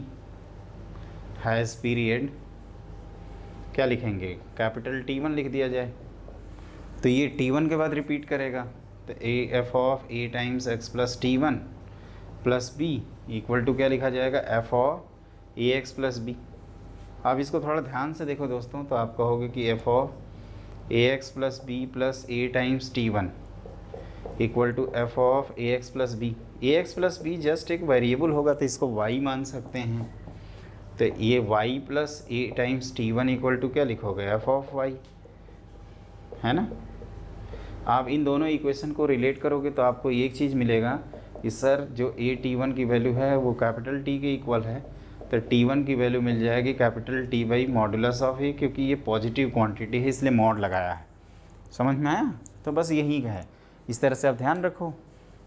has period, क्या लिखेंगे, कैपिटल T1 लिख दिया जाए, तो ये T1 के बाद रिपीट करेगा, तो f of a times x + T1 + b equal to क्या लिखा जाएगा, f ऑफ ax + b। अब इसको थोड़ा ध्यान से देखो दोस्तों, तो आप कहोगे कि f of ax + b + a times T1 equal to f of ax + b। ax + b just एक वेरिएबल होगा, तो इसको y मान सकते हैं, तो ये y + a times T1 equal to क्या लिखोगे, f ऑफ y, है ना। आप इन दोनों इक्वेशन को रिलेट करोगे तो आपको एक चीज़ मिलेगा कि सर जो T1 की वैल्यू है वो कैपिटल T के इक्वल है, तो T1 की वैल्यू मिल जाएगी capital T by modulus of a, क्योंकि ये पॉजिटिव क्वांटिटी है इसलिए मॉड लगाया है। समझ में आया। तो बस यही है, इस तरह से आप ध्यान रखो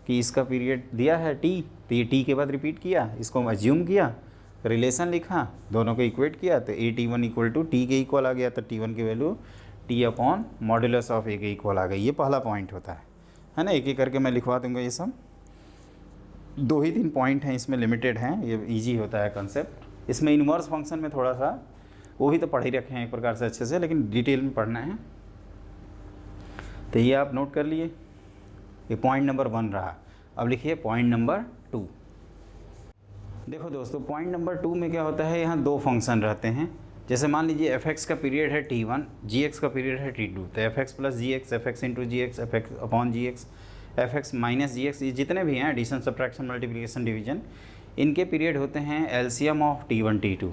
कि इसका पीरियड दिया है T, तो ये T के बाद रिपीट किया, इसको अज्यूम किया, रिलेशन लिखा, दोनों को इक्वेट किया, तो T1 इक्वल टू T के इक्वल आ गया, तो T1 की value T upon modulus of a के इक्वल आ गई। ये पहला पॉइंट होता है ना। एक एक करके मैं लिखवा दूंगा, ये सब 2 ही 3 पॉइंट हैं, इसमें लिमिटेड हैं, ये इजी होता है कंसेप्ट। इसमें इन्वर्स फंक्शन में थोड़ा सा वो भी तो पढ़ ही रखे हैं एक प्रकार से अच्छे से, लेकिन डिटेल में पढ़ना है। तो ये आप नोट कर लिए, ये पॉइंट नंबर 1 रहा। अब लिखिए पॉइंट नंबर 2। देखो दोस्तों, पॉइंट नंबर 2 में क्या होता है, यहाँ 2 फंक्शन रहते हैं। जैसे मान लीजिए f(x) का पीरियड है T1, g(x) का पीरियड है T2, तो f(x + gx), f(x × gx), f(x upon gx), f(x - gx), ये जितने भी हैं एडिशन सब्ट्रैक्शन मल्टीप्लिकेशन डिवीजन, इनके पीरियड होते हैं एलसीएम ऑफ T1 T2।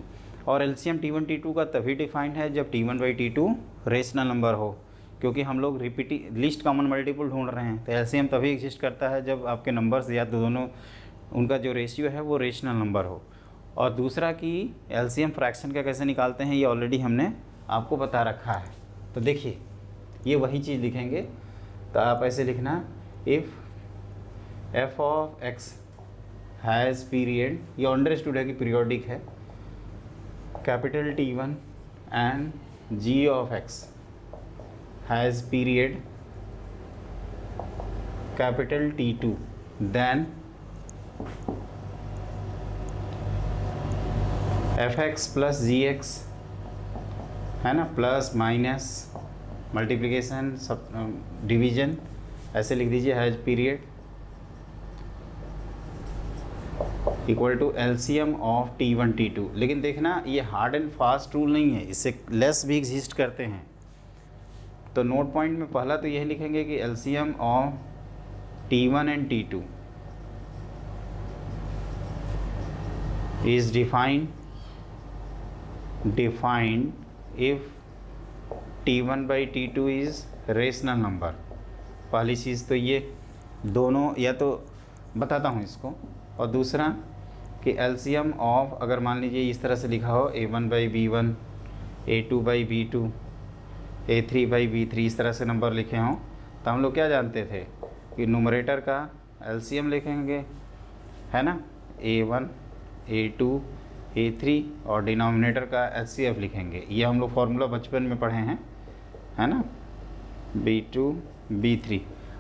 और एलसीएम T1 T2 का तभी डिफाइंड है जब T1/T2 रेशनल नंबर हो, क्योंकि हम लोग लीस्ट कॉमन मल्टीपल ढूंढ रहे हैं, तो एलसीएम तभी एग्जिस्ट करता है जब आपके नंबर्स या तो दोनों उनका जो रेशियो है वो रेशनल नंबर हो। और दूसरा कि एलसीएम फ्रैक्शन का कैसे निकालते हैं ये ऑलरेडी हमने आपको बता रखा है। तो देखिए ये वही चीज़ लिखेंगे, तो आप ऐसे लिखना, if f of x has period, ये अंडरस्टूड है कि पीरियोडिक है, capital T1 and g of x has period capital T2, then f x plus g x है ना, प्लस माइनस मल्टीप्लिकेशन सब डिवीजन ऐसे लिख दीजिए, has period equal to LCM of T1 T2। लेकिन देखना ये हार्ड एंड फास्ट रूल नहीं है, इससे लेस भी एग्जिस्ट करते हैं। तो नोट पॉइंट में पहला तो यही लिखेंगे कि LCM of T1 and T2 is defined if T1 by T2 is rational number. पहली चीज़ तो ये दोनों, या तो बताता हूँ इसको, और दूसरा कि एलसीएम ऑफ, अगर मान लीजिए इस तरह से लिखा हो A1 by B1, A2 by B2, A3 by B3, इस तरह से नंबर लिखे हों, तो हम लोग क्या जानते थे कि न्यूमरेटर का एलसीएम लिखेंगे, है ना, A1 A2 A3, और डिनोमिनेटर का HCF लिखेंगे। ये हम लोग फार्मूला बचपन में पढ़े हैं, है ना, B2 B3,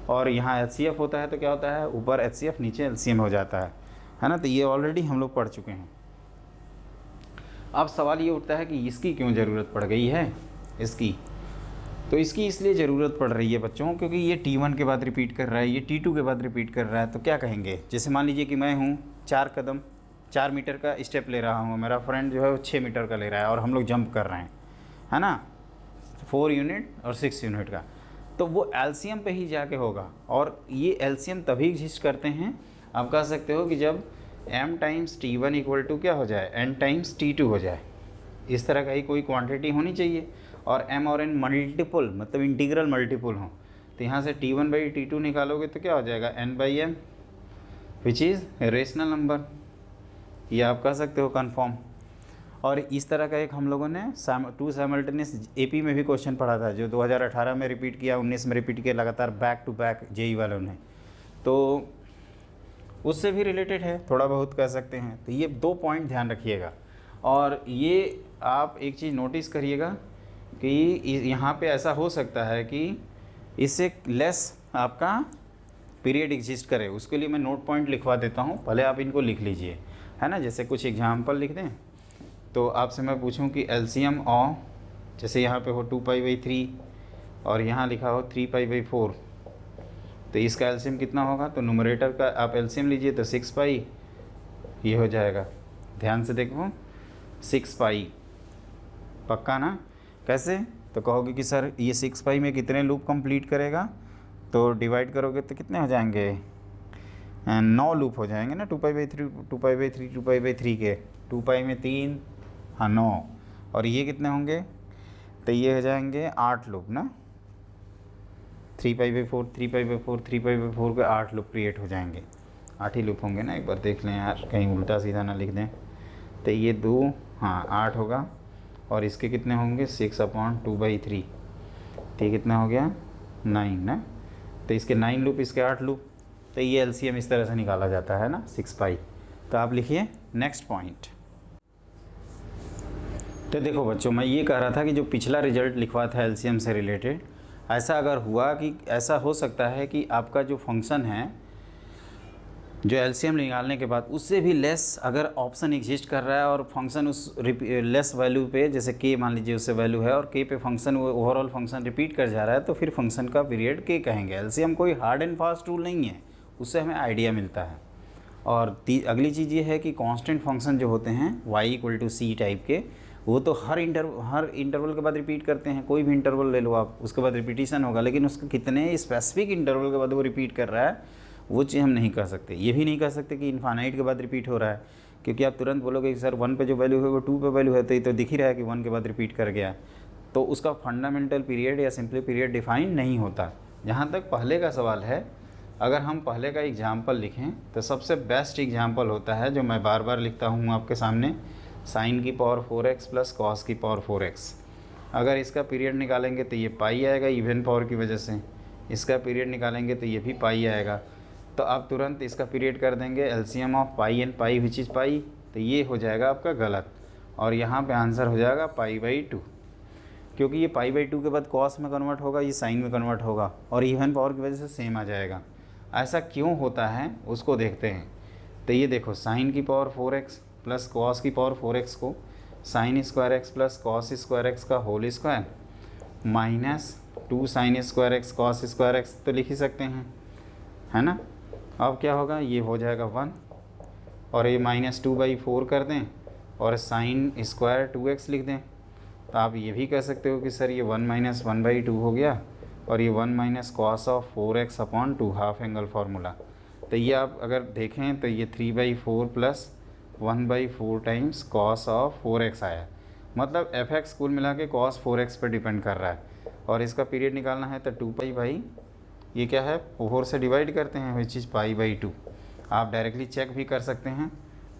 और यहाँ HCF होता है तो क्या होता है, ऊपर HCF नीचे LCM हो जाता है ना। तो ये ऑलरेडी हम लोग पढ़ चुके हैं। अब सवाल ये उठता है कि इसकी क्यों ज़रूरत पड़ गई है इसकी। तो इसकी इसलिए ज़रूरत पड़ रही है बच्चों, क्योंकि ये T1 के बाद रिपीट कर रहा है, ये T2 के बाद रिपीट कर रहा है। तो क्या कहेंगे, जैसे मान लीजिए कि मैं हूँ 4 मीटर का स्टेप ले रहा हूँ, मेरा फ्रेंड जो है वो 6 मीटर का ले रहा है, और हम लोग जंप कर रहे हैं, है ना, 4 यूनिट और 6 यूनिट का। तो वो एलसीएम पे ही जाके होगा, और ये एलसीएम तभी एग्जिस्ट करते हैं, आप कह सकते हो कि जब m times T1 equal to क्या हो जाए, n टाइम्स T2 हो जाए। इस तरह का ही कोई क्वांटिटी होनी चाहिए, और m और n मल्टीपल, मतलब इंटीग्रल मल्टीपल हो। तो यहाँ से T1 बाई T2 निकालोगे तो क्या हो जाएगा, n by m, which is rational number. ये आप कह सकते हो कन्फर्म। और इस तरह का एक हम लोगों ने 2 साइमल्टेनियस एपी में भी क्वेश्चन पढ़ा था, जो 2018 में रिपीट किया, 19 में रिपीट किया, लगातार बैक टू बैक जेई वालों ने, तो उससे भी रिलेटेड है, थोड़ा बहुत कह सकते हैं। तो ये 2 पॉइंट ध्यान रखिएगा, और ये आप एक चीज़ नोटिस करिएगा कि यहाँ पे ऐसा हो सकता है कि इससे लेस आपका पीरियड एग्जिस्ट करे। उसके लिए मैं नोट पॉइंट लिखवा देता हूँ, पहले आप इनको लिख लीजिए, है ना। जैसे कुछ एग्जाम्पल लिख दें, तो आपसे मैं पूछूं कि एलसीएम ऑफ, जैसे यहाँ पे हो 2π/3 और यहाँ लिखा हो 3π/4, तो इसका एलसीएम कितना होगा। तो न्यूमरेटर का आप एलसीएम लीजिए तो 6π ये हो जाएगा। ध्यान से देखो, 6π पक्का ना। कैसे, तो कहोगे कि सर ये 6π में कितने लूप कंप्लीट करेगा, तो डिवाइड करोगे तो कितने हो जाएंगे, 9 लूप हो जाएंगे ना। 2π/3 2π/3 2π/3 के 2π में 3, हाँ 9, और ये कितने होंगे, तो ये हो जाएंगे 8 लूप ना। 3π/4 3π/4 3π/4 के 8 लूप क्रिएट हो जाएंगे। 8 ही लूप होंगे ना, एक बार देख लें यार, कहीं उल्टा सीधा ना लिख दें। तो ये 2, हाँ 8 होगा, और इसके कितने होंगे 6/2/3, तो ये कितना हो गया 9 ना। तो इसके 9 लूप, इसके 8 लूप, तो ये एलसीएम इस तरह से निकाला जाता है ना, 6π। तो आप लिखिए नेक्स्ट पॉइंट। तो देखो बच्चों, मैं ये कह रहा था कि जो पिछला रिजल्ट लिखवा था एलसीएम से रिलेटेड, ऐसा अगर हुआ कि ऐसा हो सकता है कि आपका जो फंक्शन है, जो एलसीएम निकालने के बाद उससे भी लेस अगर ऑप्शन एग्जिस्ट कर रहा है, और फंक्शन उस लेस वैल्यू पे, जैसे के मान लीजिए उससे वैल्यू है, और के पे फंक्शन ओवरऑल फंक्शन रिपीट कर जा रहा है, तो फिर फंक्शन का पीरियड के कहेंगे। एलसीएम कोई हार्ड एंड फास्ट रूल नहीं है, उससे हमें आइडिया मिलता है। और अगली चीज़ ये है कि कांस्टेंट फंक्शन जो होते हैं y=c टाइप के, वो तो हर इंटरवल के बाद रिपीट करते हैं। कोई भी इंटरवल ले लो आप, उसके बाद रिपीटिशन होगा, लेकिन उसका कितने स्पेसिफिक इंटरवल के बाद वो रिपीट कर रहा है, वो चीज़ हम नहीं कह सकते। ये भी नहीं कह सकते कि इन्फानाइट के बाद रिपीट हो रहा है, क्योंकि आप तुरंत बोलोगे कि सर 1 पे जो वैल्यू है वो 2 पे वैल्यू है, तो ये तो दिख ही रहा है कि 1 के बाद रिपीट कर गया। तो उसका फंडामेंटल पीरियड या सिंपली पीरियड डिफाइन नहीं होता। जहाँ तक पहले का सवाल है अगर हम पहले का एग्जाम्पल लिखें तो सबसे बेस्ट एग्जाम्पल होता है जो मैं बार बार लिखता हूँ आपके सामने, साइन की पावर 4x प्लस कॉस की पावर 4x। अगर इसका पीरियड निकालेंगे तो ये पाई आएगा इवन पावर की वजह से, इसका पीरियड निकालेंगे तो ये भी पाई आएगा। तो आप तुरंत इसका पीरियड कर देंगे LCM of pi and pi which is पाई, तो ये हो जाएगा आपका गलत, और यहाँ पे आंसर हो जाएगा पाई/2, क्योंकि ये पाई/2 के बाद कॉस में कन्वर्ट होगा, ये साइन में कन्वर्ट होगा, और इवन पावर की वजह से सेम आ जाएगा। ऐसा क्यों होता है उसको देखते हैं। तो ये देखो, साइन की पावर 4x प्लस कॉस की पावर 4x को sine square x plus cos square x का whole square minus 2 sine square x cos square x तो लिख ही सकते हैं, है ना। अब क्या होगा, ये हो जाएगा 1, और ये -2/4 कर दें और साइन स्क्वायर 2x लिख दें। तो आप ये भी कह सकते हो कि सर ये 1 - 1/2 हो गया, और ये 1 minus cos of 4x/2 half angle formula. तो ये आप अगर देखें तो ये 3/4 plus 1/4 times cos of 4x आया, मतलब fx कुल मिला के कॉस 4x पर डिपेंड कर रहा है। और इसका पीरियड निकालना है तो 2 ये क्या है, 4 से डिवाइड करते हैं विच इज़ पाई/2। आप डायरेक्टली चेक भी कर सकते हैं।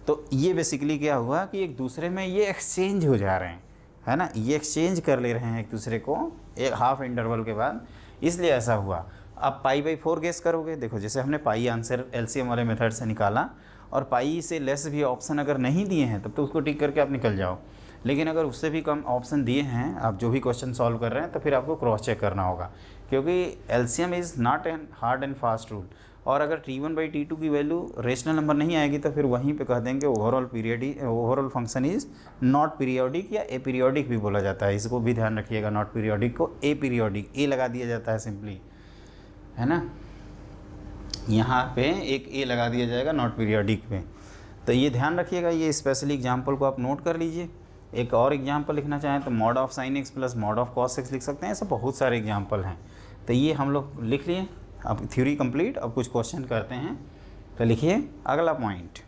तो ये बेसिकली क्या हुआ कि एक दूसरे में ये एक्सचेंज हो जा रहे हैं, है ना, ये एक्सचेंज कर ले रहे हैं एक दूसरे को एक हाफ इंटरवल के बाद, इसलिए ऐसा हुआ। अब पाई/4 गेस करोगे, देखो जैसे हमने पाई आंसर एलसीएम वाले मेथड से निकाला, और पाई से लेस भी ऑप्शन अगर नहीं दिए हैं तब तो उसको टिक करके आप निकल जाओ, लेकिन अगर उससे भी कम ऑप्शन दिए हैं आप जो भी क्वेश्चन सॉल्व कर रहे हैं तो फिर आपको क्रॉस चेक करना होगा, क्योंकि LCM is not an hard and fast rule. और अगर T1/T2 की वैल्यू रेशनल नंबर नहीं आएगी तो फिर वहीं पे कह देंगे overall function is not periodic या एपीरियोडिक भी बोला जाता है। इसको भी ध्यान रखिएगा, नॉट पीरियोडिक को एपीरियोडिक ए लगा दिया जाता है सिंपली, है ना। यहाँ पे एक ए लगा दिया जाएगा नॉट पीरियोडिक में, तो ये ध्यान रखिएगा। ये स्पेशली एग्जाम्पल को आप नोट कर लीजिए। एक और एग्जाम्पल लिखना चाहें तो mod of sine x plus mod of cos x लिख सकते हैं। ऐसे बहुत सारे एग्जाम्पल हैं, तो ये हम लोग लिख लिए। अब थ्योरी कंप्लीट, अब कुछ क्वेश्चन करते हैं। तो लिखिए अगला पॉइंट।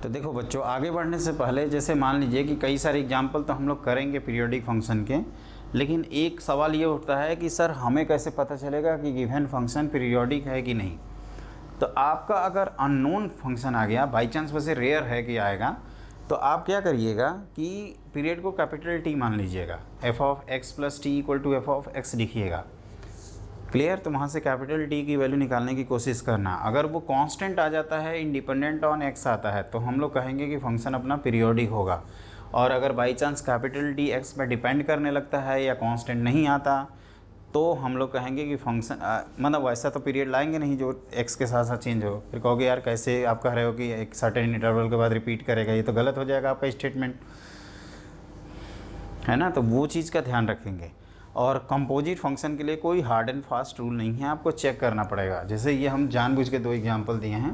तो देखो बच्चों, आगे बढ़ने से पहले जैसे मान लीजिए कि कई सारे एग्जाम्पल तो हम लोग करेंगे पीरियोडिक फंक्शन के, लेकिन एक सवाल ये उठता है कि सर हमें कैसे पता चलेगा कि गिवन फंक्शन पीरियोडिक है कि नहीं। तो आपका अगर अननोन फंक्शन आ गया, बाई चांस वैसे रेयर है कि आएगा, तो आप क्या करिएगा कि पीरियड को कैपिटल टी मान लीजिएगा, f(x + t = f(x) लिखिएगा। क्लियर। तो वहाँ से कैपिटल टी की वैल्यू निकालने की कोशिश करना। अगर वो कांस्टेंट आ जाता है, इंडिपेंडेंट ऑन x आता है, तो हम लोग कहेंगे कि फंक्शन अपना पीरियोडिक होगा। और अगर by chance capital T x पर डिपेंड करने लगता है या कांस्टेंट नहीं आता, तो हम लोग कहेंगे कि फंक्शन मतलब वैसा तो पीरियड लाएंगे नहीं जो x के साथ साथ चेंज हो। फिर कहोगे यार कैसे आप कह रहे हो कि एक सर्टेन इंटरवल के बाद रिपीट करेगा, ये तो गलत हो जाएगा आपका स्टेटमेंट, है ना। तो वो चीज़ का ध्यान रखेंगे। और कंपोजिट फंक्शन के लिए कोई हार्ड एंड फास्ट रूल नहीं है, आपको चेक करना पड़ेगा। जैसे ये हम जानबूझ के 2 एग्जांपल दिए हैं।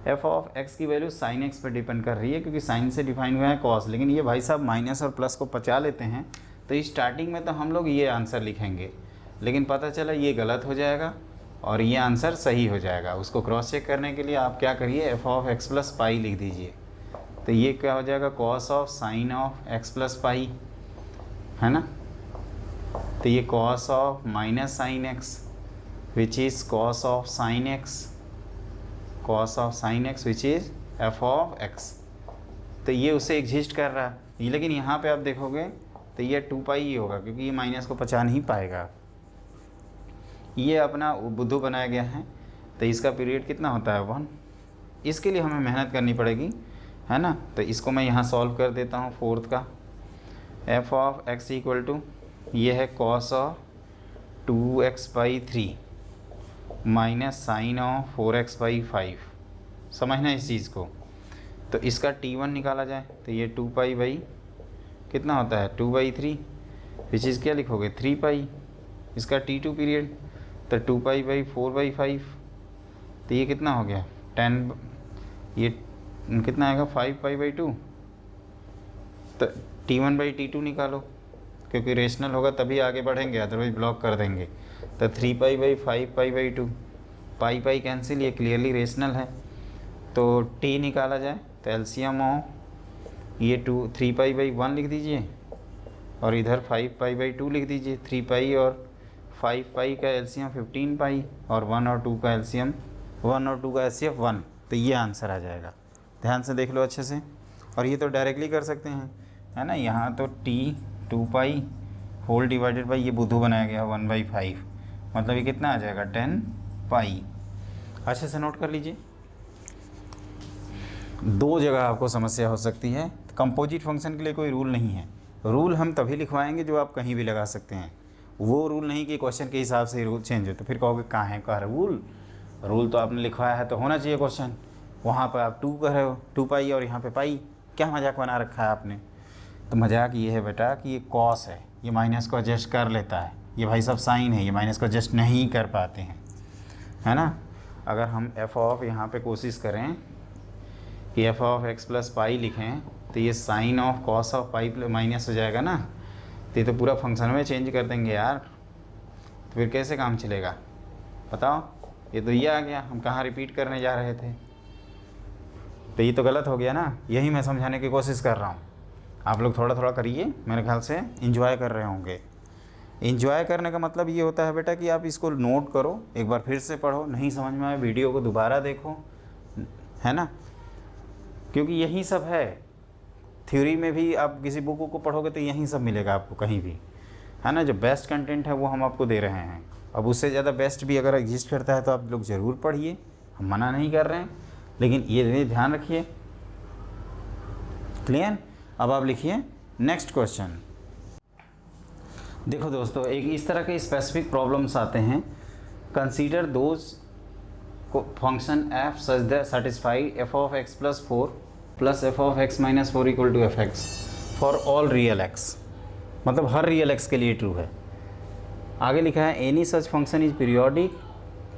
f(x) की वैल्यू sin x पर डिपेंड कर रही है, क्योंकि साइन से डिफाइन हुआ है cos, लेकिन ये भाई साहब माइनस और प्लस को पचा लेते हैं। तो स्टार्टिंग में तो हम लोग ये आंसर लिखेंगे, लेकिन पता चला ये गलत हो जाएगा और ये आंसर सही हो जाएगा। उसको क्रॉस चेक करने के लिए आप क्या करिए, f(x + पाई) लिख दीजिए। तो ये क्या हो जाएगा, cos of sine of x + पाई, है ना। तो ये cos of minus sine x which is cos of sine x, cos of sine x which is f(x). तो ये उससे एग्जिस्ट कर रहा है, लेकिन यहाँ पे आप देखोगे तो ये 2π ही होगा, क्योंकि ये माइनस को पचा नहीं पाएगा। ये अपना बुद्धू बनाया गया है। तो इसका पीरियड कितना होता है, 1। इसके लिए हमें मेहनत करनी पड़ेगी, है ना। तो इसको मैं यहाँ सॉल्व कर देता हूँ। फोर्थ का f(x) = ये है cos of 2x/3 minus sine of 4x/5। समझना इस चीज़ को। तो इसका T1 निकाला जाए तो ये 2π कितना होता है, 2/3, विच इज़ क्या लिखोगे, 3π। इसका T2 पीरियड तो 2π/4/5। तो ये कितना हो गया, 10। ये कितना आएगा, 5π/2। तो T1/T2 निकालो, क्योंकि रेशनल होगा तभी आगे बढ़ेंगे, अदरवाइज ब्लॉक कर देंगे। तो 3π/5π/2, पाई कैंसिल, ये क्लियरली रेशनल है। तो t निकाला जाए तो एलसीएम ऑफ ये 3π/1 लिख दीजिए, और इधर 5π/2 लिख दीजिए। 3π और 5 पाई का एलसीएम 15 पाई, और 1 और 2 का एलसीएम 1 और 2 का एचसीएफ 1। तो ये आंसर आ जाएगा। ध्यान से देख लो अच्छे से। और ये तो डायरेक्टली कर सकते हैं, है ना। यहाँ तो T 2 pi whole divided by ये बुद्धू बनाया गया 1/5, मतलब ये कितना आ जाएगा 10 पाई। अच्छे से नोट कर लीजिए। दो जगह आपको समस्या हो सकती है। कंपोजिट फंक्शन के लिए कोई रूल नहीं है। रूल हम तभी लिखवाएंगे जो आप कहीं भी लगा सकते हैं। वो रूल नहीं कि क्वेश्चन के हिसाब से रूल चेंज हो, तो फिर कहोगे कहाँ है का रूल। रूल तो आपने लिखवाया है तो होना चाहिए क्वेश्चन। वहाँ पर आप 2 कह रहे हो 2 पाई, और यहाँ पे पाई। क्या मजाक बना रखा है आपने। तो मजाक ये है बेटा कि ये कॉस है, ये माइनस को एडजस्ट कर लेता है। ये भाई साहब साइन है, ये माइनस को एडजस्ट नहीं कर पाते हैं, है ना। अगर हम एफ ऑफ यहाँ पे कोशिश करें कि f of x plus pi लिखें, तो ये sine of cos of pi minus हो जाएगा ना। तो ये तो पूरा फंक्शन में चेंज कर देंगे यार, तो फिर कैसे काम चलेगा बताओ। ये तो ये आ गया, हम कहाँ रिपीट करने जा रहे थे। तो ये तो गलत हो गया ना। यही मैं समझाने की कोशिश कर रहा हूँ। आप लोग थोड़ा थोड़ा करिए, मेरे ख्याल से एंजॉय कर रहे होंगे। एंजॉय करने का मतलब ये होता है बेटा कि आप इसको नोट करो, एक बार फिर से पढ़ो, नहीं समझ में आए वीडियो को दोबारा देखो, है ना। क्योंकि यही सब है। थ्योरी में भी आप किसी बुक को पढ़ोगे तो यही सब मिलेगा आपको कहीं भी, है ना। जो बेस्ट कंटेंट है वो हम आपको दे रहे हैं। अब उससे ज़्यादा बेस्ट भी अगर एग्जिस्ट करता है तो आप लोग ज़रूर पढ़िए, हम मना नहीं कर रहे हैं, लेकिन ये ध्यान रखिए। क्लियर। अब आप लिखिए नेक्स्ट क्वेश्चन। देखो दोस्तों, एक इस तरह के स्पेसिफिक प्रॉब्लम्स आते हैं। Consider those function f such that satisfy f of x plus 4 plus f of x minus 4 equal to f x for all real x. मतलब हर रियल एक्स के लिए ट्रू है। आगे लिखा है any such function is periodic,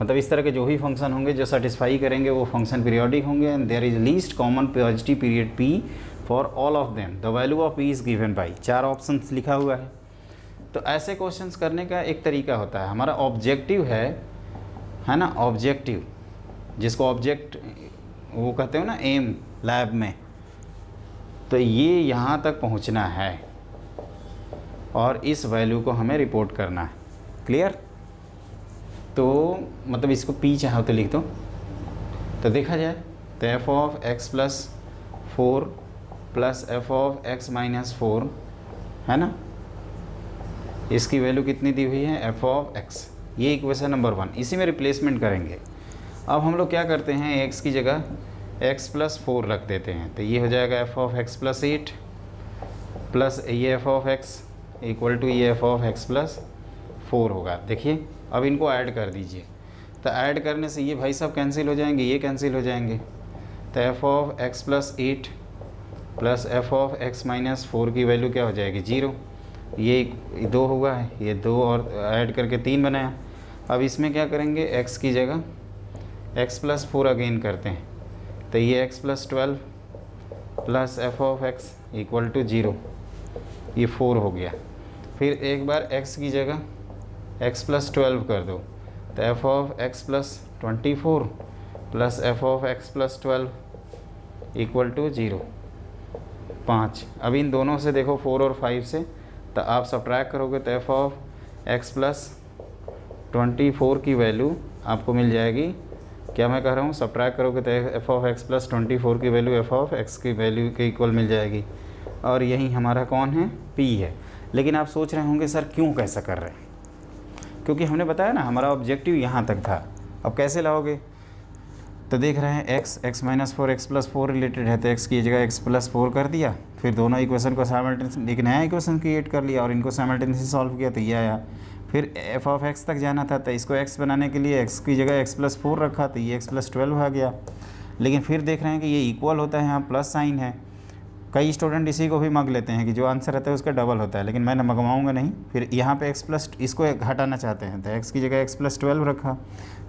मतलब इस तरह के जो भी फंक्शन होंगे जो सेटिस्फाई करेंगे वो फंक्शन पीरियोडिक होंगे। And there is least common positive period P for all of them, the value of P is given by. 4 options लिखा हुआ है। तो ऐसे क्वेश्चंस करने का एक तरीका होता है। हमारा ऑब्जेक्टिव है ना, ऑब्जेक्टिव जिसको ऑब्जेक्ट वो कहते हो ना एम लैब में, तो ये यहाँ तक पहुँचना है और इस वैल्यू को हमें रिपोर्ट करना है। क्लियर। तो मतलब इसको पी चाहो तो लिख दो। तो देखा जाए तो f of x plus 4 plus f of x minus 4, है ना, इसकी वैल्यू कितनी दी हुई है एफ ऑफ एक्स। ये इक्वेशन नंबर 1, इसी में रिप्लेसमेंट करेंगे। अब हम लोग क्या करते हैं, एक्स की जगह एक्स प्लस 4 रख देते हैं। तो ये हो जाएगा f of x plus 8 plus ये f of x equal to ये एफ ऑफ एक्स प्लस 4 होगा। देखिए अब इनको ऐड कर दीजिए। तो ऐड करने से ये भाई सब कैंसिल हो जाएंगे, ये कैंसिल हो जाएंगे। तो f of x plus 8 plus f of x minus 4 की वैल्यू क्या हो जाएगी 0। ये 2 हुआ है, ये 2 और ऐड करके 3 बनाया। अब इसमें क्या करेंगे, x की जगह x प्लस 4 अगेन करते हैं। तो ये x plus 12 plus f of x equal to 0, ये 4 हो गया। फिर एक बार x की जगह x प्लस 12 कर दो। तो f of x plus 24 plus f of x plus 12 equal to 0, 5। अब इन दोनों से देखो 4 और 5 से, तो आप सब्ट्रैक्ट करोगे तो एफ ऑफ एक्स प्लस 24 की वैल्यू आपको मिल जाएगी। क्या मैं कह रहा हूँ, सब्ट्रैक्ट करोगे तो एफ ऑफ एक्स प्लस 24 की वैल्यू एफ ऑफ एक्स की वैल्यू के इक्वल मिल जाएगी। और यही हमारा कौन है, पी है। लेकिन आप सोच रहे होंगे सर क्यों कैसा कर रहे हैं, क्योंकि हमने बताया ना हमारा ऑब्जेक्टिव यहाँ तक था। अब कैसे लाओगे, तो देख रहे हैं x minus 4 x plus 4 related है, तो एक्स की जगह एक्स प्लस 4 कर दिया। फिर दोनों इक्वेशन को साइमल्टेनियसली एक नया इक्वेशन क्रिएट कर लिया और इनको साइमल्टेनियसली सॉल्व किया, तो ये आया। फिर एफ ऑफ एक्स तक जाना था, तो इसको एक्स बनाने के लिए एक्स की जगह एक्स प्लस 4 रखा, तो ये एक्स प्लस 12 आ गया। लेकिन फिर देख रहे हैं कि ये इक्वल होता है, यहाँ प्लस साइन है। कई स्टूडेंट इसी को भी मग लेते हैं कि जो आंसर रहता है उसका डबल होता है, लेकिन मैं मंगवाऊँगा नहीं। फिर यहाँ पे एक्स प्लस इसको हटाना चाहते हैं, तो एक्स की जगह एक्स प्लस 12 रखा।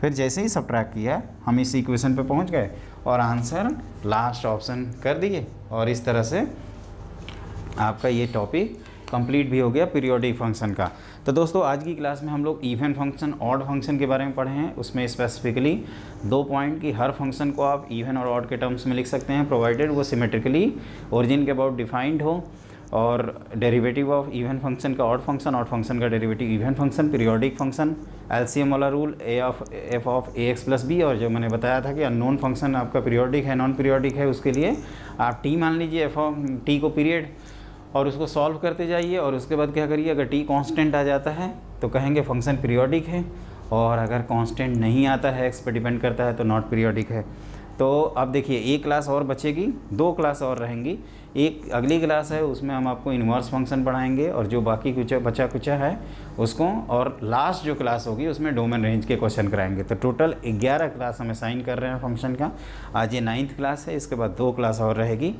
फिर जैसे ही सब्ट्रैक्ट किया हम इस इक्वेशन पे पहुँच गए और आंसर लास्ट ऑप्शन कर दिए। और इस तरह से आपका ये टॉपिक कंप्लीट भी हो गया पीरियोडिक फंक्शन का। तो दोस्तों आज की क्लास में हम लोग इवन फंक्शन, ऑड फंक्शन के बारे में पढ़े हैं। उसमें स्पेसिफिकली 2 पॉइंट की हर फंक्शन को आप इवन और ऑड के टर्म्स में लिख सकते हैं, प्रोवाइडेड वो सिमेट्रिकली ओरिजिन के अबाउट डिफाइंड हो। और डेरिवेटिव ऑफ इवन फंक्शन का ऑड फंक्शन का derivative even function, periodic function, LCM वाला रूल, f of a x plus b, और जो मैंने बताया था कि अननोन फंक्शन आपका पीरियोडिक है नॉन पीरियोडिक है, उसके लिए आप टी मान लीजिए, एफ ऑफ टी को पीरियड, और उसको सॉल्व करते जाइए। और उसके बाद क्या करिए, अगर टी कांस्टेंट आ जाता है तो कहेंगे फंक्शन पीरियोडिक है, और अगर कांस्टेंट नहीं आता है, एक्स पे डिपेंड करता है, तो नॉट पीरियोडिक है। तो अब देखिए एक क्लास और बचेगी, 2 क्लास और रहेंगी। एक अगली क्लास है उसमें हम आपको इन्वर्स फंक्शन पढ़ाएंगे और जो बाकी कुछ बचा कुचा है उसको, और लास्ट जो क्लास होगी उसमें डोमेन रेंज के क्वेश्चन कराएंगे। तो टोटल 11 क्लास हम असाइन कर रहे हैं फंक्शन का। आज ये 9th क्लास है, इसके बाद 2 क्लास और रहेगी,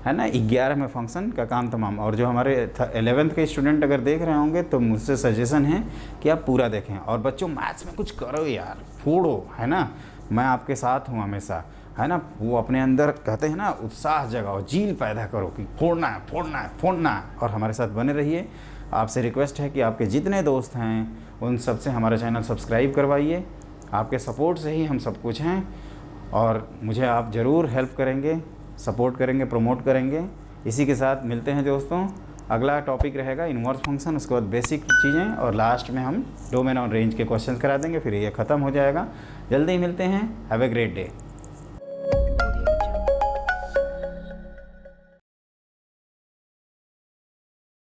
है ना। 11 में फंक्शन का काम तमाम। और जो हमारे 11th के स्टूडेंट अगर देख रहे होंगे तो मुझसे सजेशन है कि आप पूरा देखें। और बच्चों मैथ्स में कुछ करो यार, फोड़ो, है ना, मैं आपके साथ हूँ हमेशा, है ना। वो अपने अंदर कहते हैं ना उत्साह जगाओ, जील पैदा करो कि फोड़ना है फोड़ना है फोड़ना है, और हमारे साथ बने रहिए। आपसे रिक्वेस्ट है कि आपके जितने दोस्त हैं उन सब से हमारा चैनल सब्सक्राइब करवाइए। आपके सपोर्ट से ही हम सब कुछ हैं, और मुझे आप ज़रूर हेल्प करेंगे, सपोर्ट करेंगे, प्रमोट करेंगे। इसी के साथ मिलते हैं दोस्तों। अगला टॉपिक रहेगा इन्वर्स फंक्शन, उसके बाद बेसिक चीज़ें, और लास्ट में हम डोमेन और रेंज के क्वेश्चंस करा देंगे, फिर ये ख़त्म हो जाएगा। जल्दी ही मिलते हैं। Have a great day.